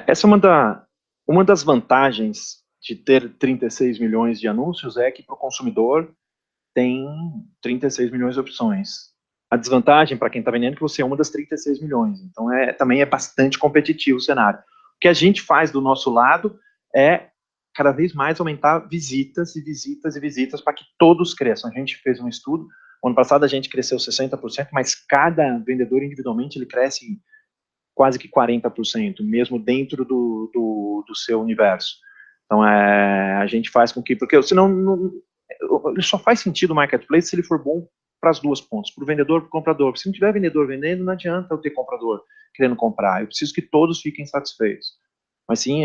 Essa é uma das vantagens de ter 36 milhões de anúncios, é que para o consumidor tem 36 milhões de opções. A desvantagem para quem está vendendo é que você é uma das 36 milhões. Então, também é bastante competitivo o cenário. O que a gente faz do nosso lado é cada vez mais aumentar visitas e visitas e visitas para que todos cresçam. A gente fez um estudo, ano passado a gente cresceu 60%, mas cada vendedor individualmente ele cresce quase que 40%, mesmo dentro do seu universo. Então, a gente faz com que, porque senão ele só faz sentido o marketplace se ele for bom para as duas pontas, para o vendedor e para o comprador. Se não tiver vendedor vendendo, não adianta eu ter comprador querendo comprar. Eu preciso que todos fiquem satisfeitos. Mas sim,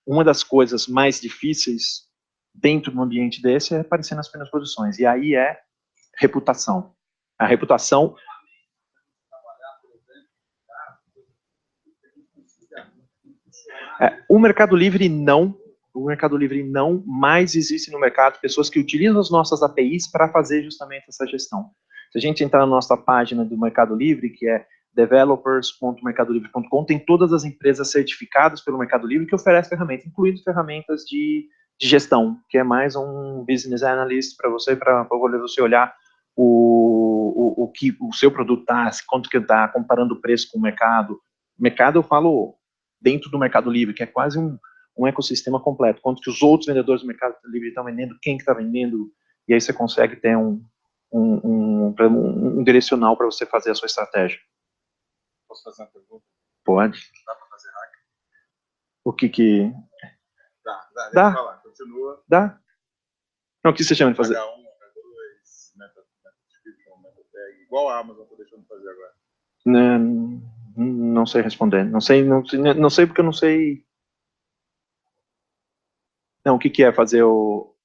uma das coisas mais difíceis dentro de um ambiente desse é aparecer nas primeiras posições. E aí é reputação. A reputação... O Mercado Livre não mais existe no mercado pessoas que utilizam as nossas APIs para fazer justamente essa gestão. Se a gente entrar na nossa página do Mercado Livre, que é developers.mercadolivre.com, tem todas as empresas certificadas pelo Mercado Livre que oferecem ferramentas, incluindo ferramentas de gestão, que é mais um business analyst para você olhar o que o seu produto está, quanto que está, comparando o preço com o mercado. Mercado, eu falo dentro do Mercado Livre, que é quase um ecossistema completo, quanto que os outros vendedores do Mercado Livre estão vendendo, quem que está vendendo, e aí você consegue ter um direcional para você fazer a sua estratégia. Posso fazer uma pergunta? Pode. Dá para fazer hack? O que... Dá. Dá. Deixa eu falar, continua. Dá. Não, o que você chama de fazer? H1, H2, MetaTag, igual a Amazon está deixando de fazer agora. Não sei responder. Não sei porque eu não sei... Não, o que é fazer o...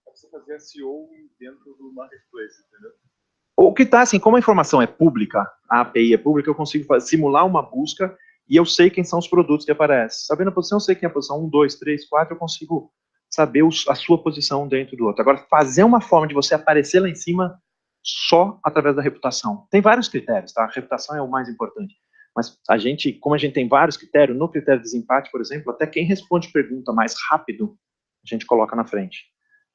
É você fazer SEO dentro do marketplace, entendeu? O que está assim, como a informação é pública, a API é pública, eu consigo simular uma busca e eu sei quem são os produtos que aparecem. Sabendo a posição, eu sei quem é a posição 1, 2, 3, 4, eu consigo saber a sua posição dentro do outro. Agora, fazer uma forma de você aparecer lá em cima só através da reputação. Tem vários critérios, tá? A reputação é o mais importante. Mas como a gente tem vários critérios, no critério de desempate, por exemplo, até quem responde pergunta mais rápido, a gente coloca na frente.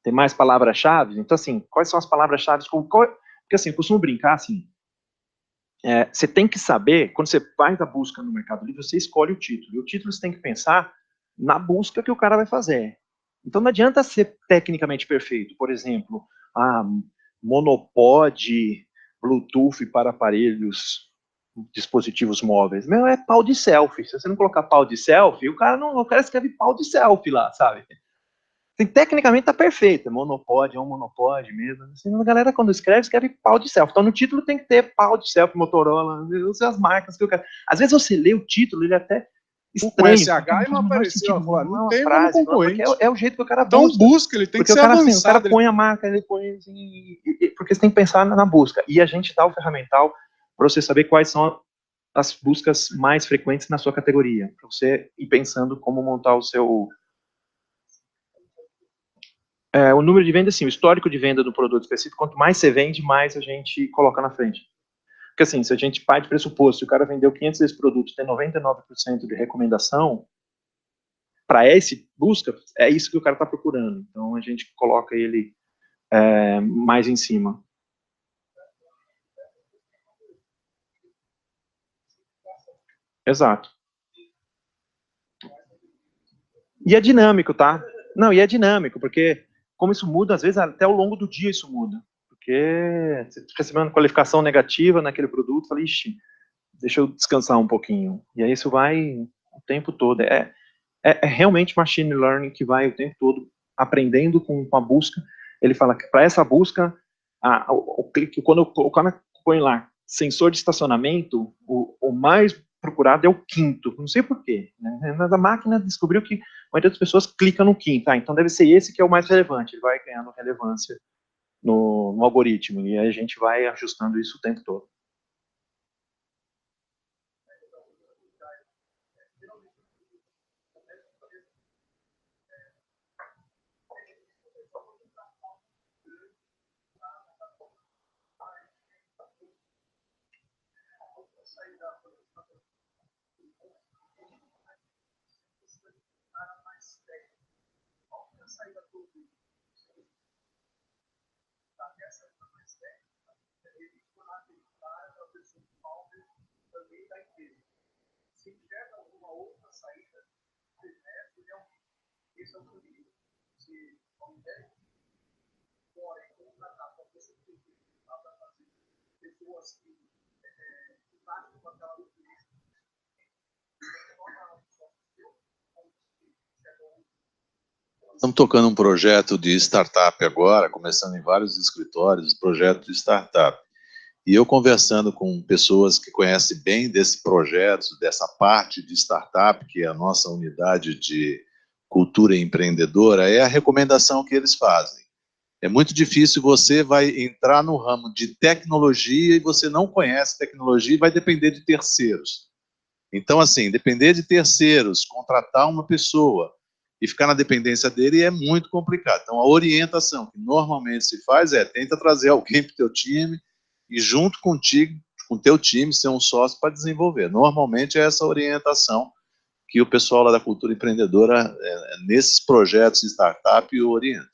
Tem mais palavras-chave? Então, assim, quais são as palavras-chave? Porque, assim, eu costumo brincar, assim, você tem que saber, quando você faz a busca no Mercado Livre, você escolhe o título. E o título você tem que pensar na busca que o cara vai fazer. Então, não adianta ser tecnicamente perfeito. Por exemplo, monopod, Bluetooth para aparelhos, dispositivos móveis. É pau de selfie. Se você não colocar pau de selfie, o cara escreve pau de selfie lá, sabe? Tecnicamente tá perfeito, monopod, é um monopod mesmo. Assim, a galera quando escreve pau de selfie. Então no título tem que ter pau de selfie, Motorola, eu sei as marcas que eu quero. Às vezes você lê o título, ele é até estranho. O SH e não apareceu, não tem uma concorrente. É o jeito que o cara busca. Então busca, ele tem que ser avançado. Assim, o cara põe a marca, ele põe assim, porque você tem que pensar na busca. E a gente dá o ferramental para você saber quais são as buscas mais frequentes na sua categoria, para você ir pensando como montar o seu... o número de venda, sim, o histórico de venda do produto específico, quanto mais você vende, mais a gente coloca na frente. Porque assim, se a gente parte de pressuposto, se o cara vendeu 500 desses produtos, tem 99% de recomendação, para esse busca, é isso que o cara está procurando. Então a gente coloca ele mais em cima. Exato. E é dinâmico, tá? Não, e é dinâmico, porque como isso muda, às vezes até ao longo do dia isso muda. Porque você está recebendo qualificação negativa naquele produto, fala, ixi, deixa eu descansar um pouquinho. E aí isso vai o tempo todo. É realmente machine learning que vai o tempo todo aprendendo com a busca. Ele fala que para essa busca, quando eu põe lá sensor de estacionamento, o mais procurado é o quinto, não sei por quê, né? Mas a máquina descobriu que a maioria das pessoas clica no quinto, então deve ser esse que é o mais relevante, ele vai ganhando relevância no algoritmo, e aí a gente vai ajustando isso o tempo todo. Se tiver alguma outra saída, esse é o caminho. Se ao invés de contratar uma pessoa que para fazer pessoas que nascem com aquela utilização, estamos tocando um projeto de startup agora, começando em vários escritórios, projeto de startup. E eu conversando com pessoas que conhecem bem desse projeto, dessa parte de startup, que é a nossa unidade de cultura empreendedora, é a recomendação que eles fazem. É muito difícil, você vai entrar no ramo de tecnologia e você não conhece tecnologia e vai depender de terceiros. Então, assim, depender de terceiros, contratar uma pessoa e ficar na dependência dele é muito complicado. Então, a orientação que normalmente se faz é tenta trazer alguém para o teu time e junto contigo, com o teu time, ser um sócio para desenvolver. Normalmente é essa orientação que o pessoal lá da cultura empreendedora, nesses projetos de startup, orienta.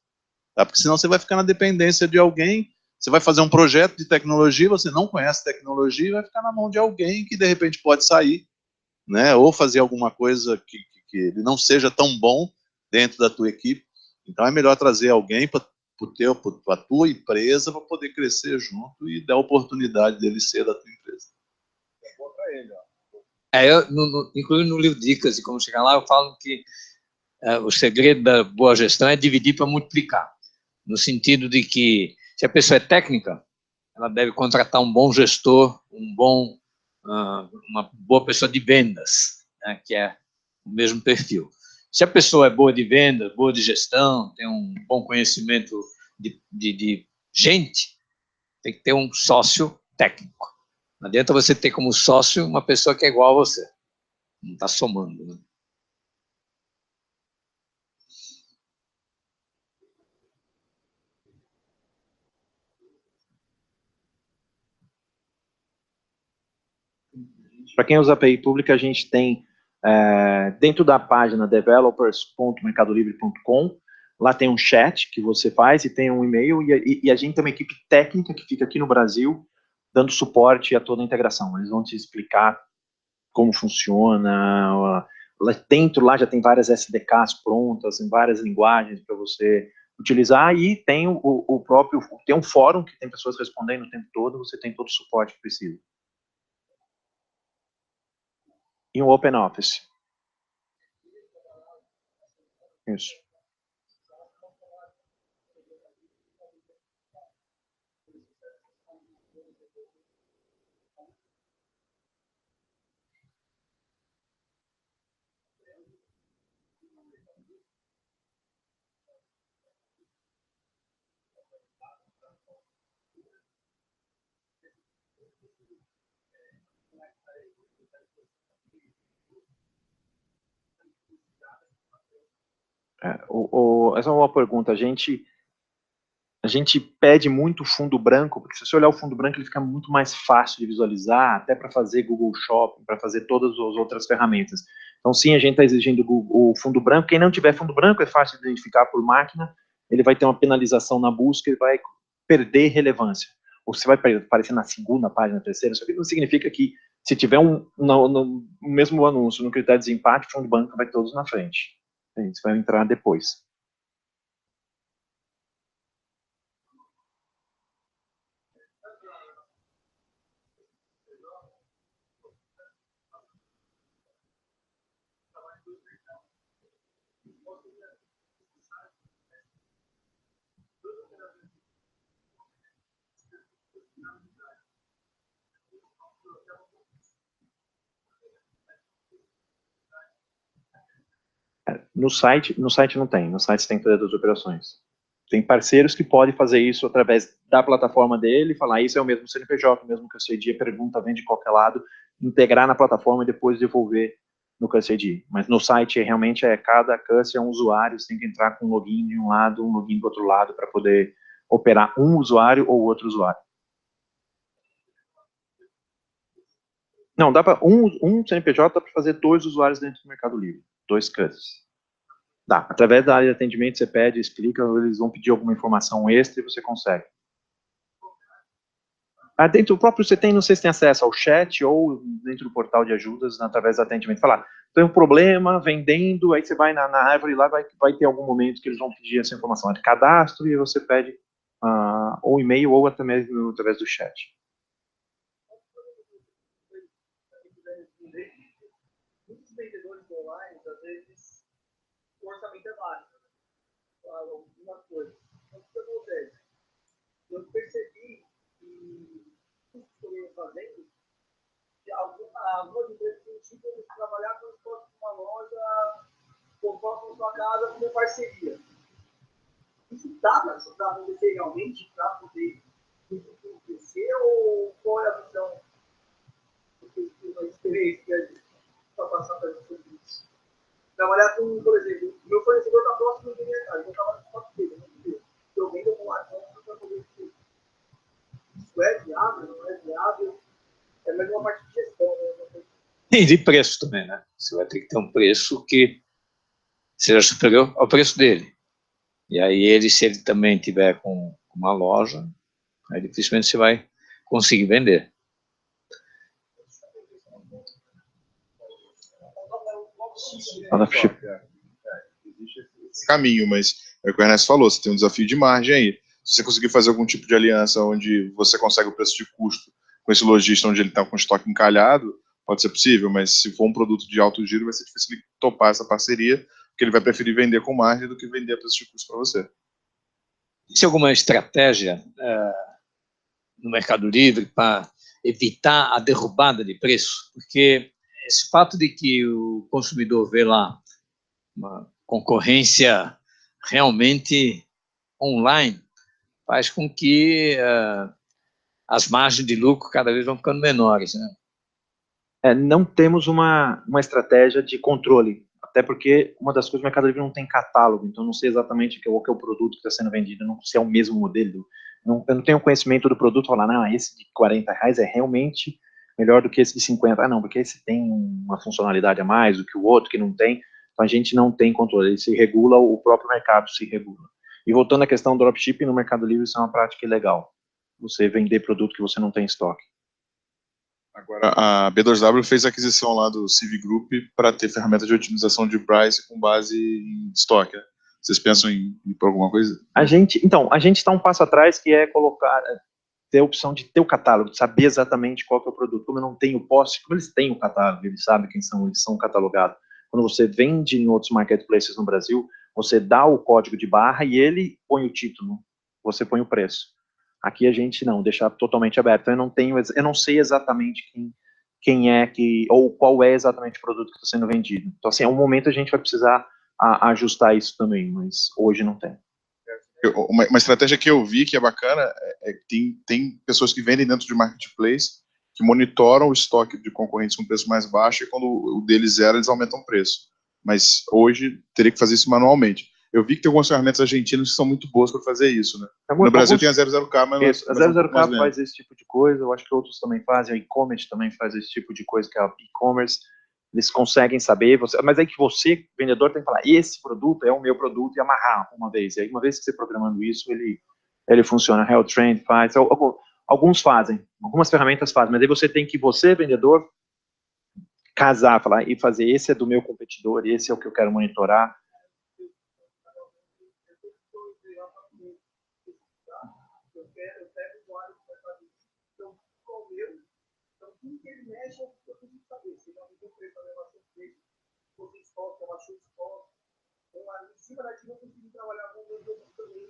Tá? Porque senão você vai ficar na dependência de alguém, você vai fazer um projeto de tecnologia, você não conhece tecnologia, e vai ficar na mão de alguém que de repente pode sair, né? Ou fazer alguma coisa que ele não seja tão bom dentro da tua equipe. Então é melhor trazer alguém para a tua empresa para poder crescer junto e dar a oportunidade dele ser da tua empresa. Inclusive no livro Dicas de Como Chegar Lá, eu falo que o segredo da boa gestão é dividir para multiplicar. No sentido de que, se a pessoa é técnica, ela deve contratar um bom gestor, uma boa pessoa de vendas, né, que é o mesmo perfil. Se a pessoa é boa de vendas, boa de gestão, tem um bom conhecimento de gente, tem que ter um sócio técnico. Não adianta você ter como sócio uma pessoa que é igual a você. Não está somando, né? Para quem usa API pública, a gente tem dentro da página developers.mercadolivre.com, lá tem um chat que você faz e tem um e-mail, e a gente tem uma equipe técnica que fica aqui no Brasil dando suporte a toda a integração. Eles vão te explicar como funciona. Dentro lá já tem várias SDKs prontas, em várias linguagens para você utilizar, e tem o próprio, tem um fórum que tem pessoas respondendo o tempo todo, você tem todo o suporte que precisa. E um Open Office. Isso. Essa é uma boa pergunta. A gente pede muito fundo branco, porque se você olhar o fundo branco, ele fica muito mais fácil de visualizar, até para fazer Google Shopping, para fazer todas as outras ferramentas. Então, sim, a gente está exigindo o fundo branco. Quem não tiver fundo branco, é fácil de identificar por máquina, ele vai ter uma penalização na busca e vai perder relevância. Ou você vai aparecer na segunda página, na terceira, isso aqui não significa que se tiver no mesmo anúncio, no critério de desempate, o fundo branco vai todos na frente. Isso vai entrar depois. No site não tem. No site você tem que fazer as operações. Tem parceiros que podem fazer isso através da plataforma dele, falar isso é o mesmo CNPJ, o mesmo CustID, pergunta, vem de qualquer lado, integrar na plataforma e depois devolver no CustID. Mas no site realmente cada cust é um usuário, você tem que entrar com um login de um lado, um login do outro lado para poder operar um usuário ou outro usuário. Não, dá para um CNPJ dá para fazer 2 usuários dentro do Mercado Livre, 2 custs. Dá. Através da área de atendimento, você pede, explica, eles vão pedir alguma informação extra e você consegue. Dentro do próprio, você tem, não sei se tem acesso ao chat ou dentro do portal de ajudas, através do atendimento. Falar, tem um problema vendendo, aí você vai na árvore lá, vai ter algum momento que eles vão pedir essa informação de cadastro e você pede ou e-mail ou até mesmo através do chat. Muitos vendedores online, às vezes, o orçamento é baixo. Alguma coisa. Então, o que acontece? Eu percebi que tudo que eu estou fazendo, que algumas empresas têm tipo de trabalhar como se fosse uma loja, conforme a sua casa, com parceria. Isso dá para acontecer realmente para poder crescer ou qual é a visão uma experiência para passar para isso? Trabalhar com, por exemplo, meu fornecedor está próximo da minha casa, eu trabalho com a dele, eu vendo com a conta para poder ter. Isso é viável, não é viável? É mais uma parte de gestão, né? E de preço também, né? Você vai ter que ter um preço que seja superior ao preço dele. E aí se ele também tiver com uma loja, aí dificilmente você vai conseguir vender. Existe esse caminho, mas é o que o Ernesto falou, você tem um desafio de margem aí. Se você conseguir fazer algum tipo de aliança onde você consegue o preço de custo com esse lojista onde ele está com o estoque encalhado, pode ser possível, mas se for um produto de alto giro, vai ser difícil ele topar essa parceria, porque ele vai preferir vender com margem do que vender a preço de custo para você. Existe alguma estratégia no Mercado Livre para evitar a derrubada de preço? Porque esse fato de que o consumidor vê lá uma concorrência realmente online faz com que as margens de lucro cada vez vão ficando menores, né? Não temos uma estratégia de controle, até porque uma das coisas, o Mercado Livre não tem catálogo, então não sei exatamente qual que é o produto que está sendo vendido, não sei se é o mesmo modelo, eu não tenho conhecimento do produto, falar, não, esse de R$40 é realmente melhor do que esse de 50, não, porque esse tem uma funcionalidade a mais do que o outro que não tem, então a gente não tem controle, ele se regula, o próprio mercado se regula. E voltando à questão do dropshipping, no Mercado Livre isso é uma prática ilegal, você vender produto que você não tem estoque. Agora, a B2W fez a aquisição lá do CV Group para ter ferramenta de otimização de price com base em estoque. Né? Vocês pensam em ir por alguma coisa? A gente está um passo atrás, que é ter a opção de ter o catálogo, de saber exatamente qual que é o produto. Como eu não tenho posse, como eles têm o catálogo, eles sabem quem são, eles são catalogados. Quando você vende em outros marketplaces no Brasil, você dá o código de barra e ele põe o título, você põe o preço. Aqui a gente não, deixa totalmente aberto. Eu não sei exatamente quem é ou qual é exatamente o produto que está sendo vendido. Então, assim, a um momento a gente vai precisar ajustar isso também, mas hoje não tem. Uma estratégia que eu vi que é bacana é que tem pessoas que vendem dentro de marketplace que monitoram o estoque de concorrentes com preço mais baixo e quando o deles zero, eles aumentam o preço. Mas hoje teria que fazer isso manualmente. Eu vi que tem algumas ferramentas argentinas que são muito boas para fazer isso, né? No Brasil tem a 00K, mas isso, a 00K faz esse tipo de coisa, eu acho que outros também fazem, a e-commerce também faz esse tipo de coisa, que é a e-commerce, eles conseguem saber, mas aí que você, vendedor, tem que falar, esse produto é o meu produto e amarrar uma vez, e aí uma vez que você programando isso, ele funciona, a HellTrend faz, alguns fazem, algumas ferramentas fazem, mas aí você tem que, vendedor, casar, falar e fazer, esse é do meu competidor, esse é o que eu quero monitorar. Tudo que ele mexe, eu preciso saber. Se não tem preço para levar seu preço, você estoque, abaixou o estoque. Então, em cima daqui, eu consigo trabalhar com os outros também,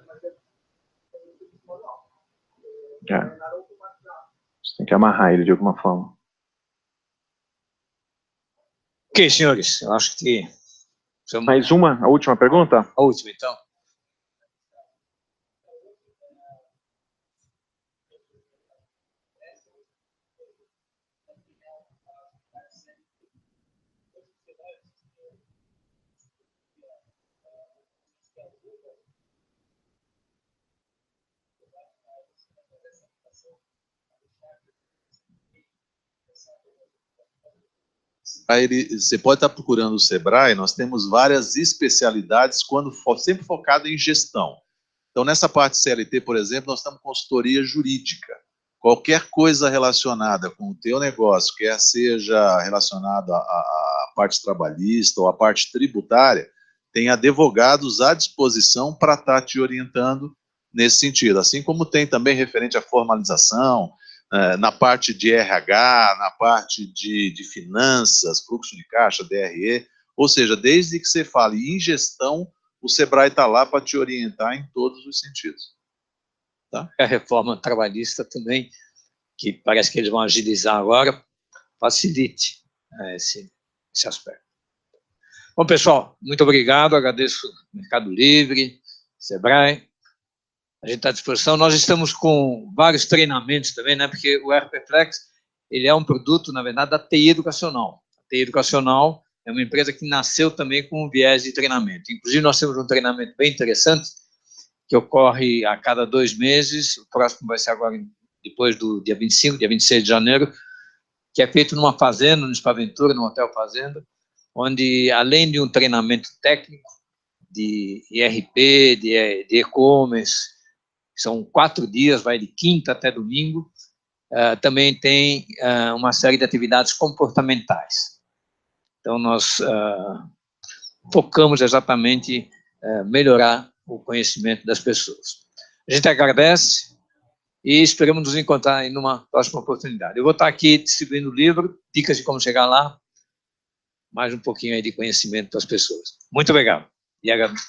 mas é muito manual. Não é nada automatizado. Você tem que amarrar ele de alguma forma. Ok, senhores, eu acho que Mais uma, a última pergunta? A última, então. Você pode estar procurando o Sebrae, nós temos várias especialidades, sempre focado em gestão. Então, nessa parte CLT, por exemplo, nós estamos com consultoria jurídica. Qualquer coisa relacionada com o teu negócio, quer seja relacionada à parte trabalhista ou à parte tributária, tem advogados à disposição para estar te orientando nesse sentido. Assim como tem também referente à formalização, na parte de RH, na parte de finanças, fluxo de caixa, DRE, ou seja, desde que você fale em gestão, o Sebrae está lá para te orientar em todos os sentidos. Tá? A reforma trabalhista também, que parece que eles vão agilizar agora, facilite esse aspecto. Bom, pessoal, muito obrigado, agradeço Mercado Livre, Sebrae, a gente está à disposição. Nós estamos com vários treinamentos também, né? Porque o RPFlex, ele é um produto, na verdade, da TI Educacional. A TI Educacional é uma empresa que nasceu também com um viés de treinamento. Inclusive, nós temos um treinamento bem interessante, que ocorre a cada 2 meses, o próximo vai ser agora, depois do dia 25, dia 26 de janeiro, que é feito numa fazenda, no Spaventura, no Hotel Fazenda, onde, além de um treinamento técnico, de IRP, de e-commerce, são 4 dias, vai de quinta até domingo, também tem uma série de atividades comportamentais. Então, nós focamos exatamente melhorar o conhecimento das pessoas. A gente agradece e esperamos nos encontrar em uma próxima oportunidade. Eu vou estar aqui distribuindo o livro, dicas de como chegar lá, mais um pouquinho aí de conhecimento das pessoas. Muito obrigado. E agradeço.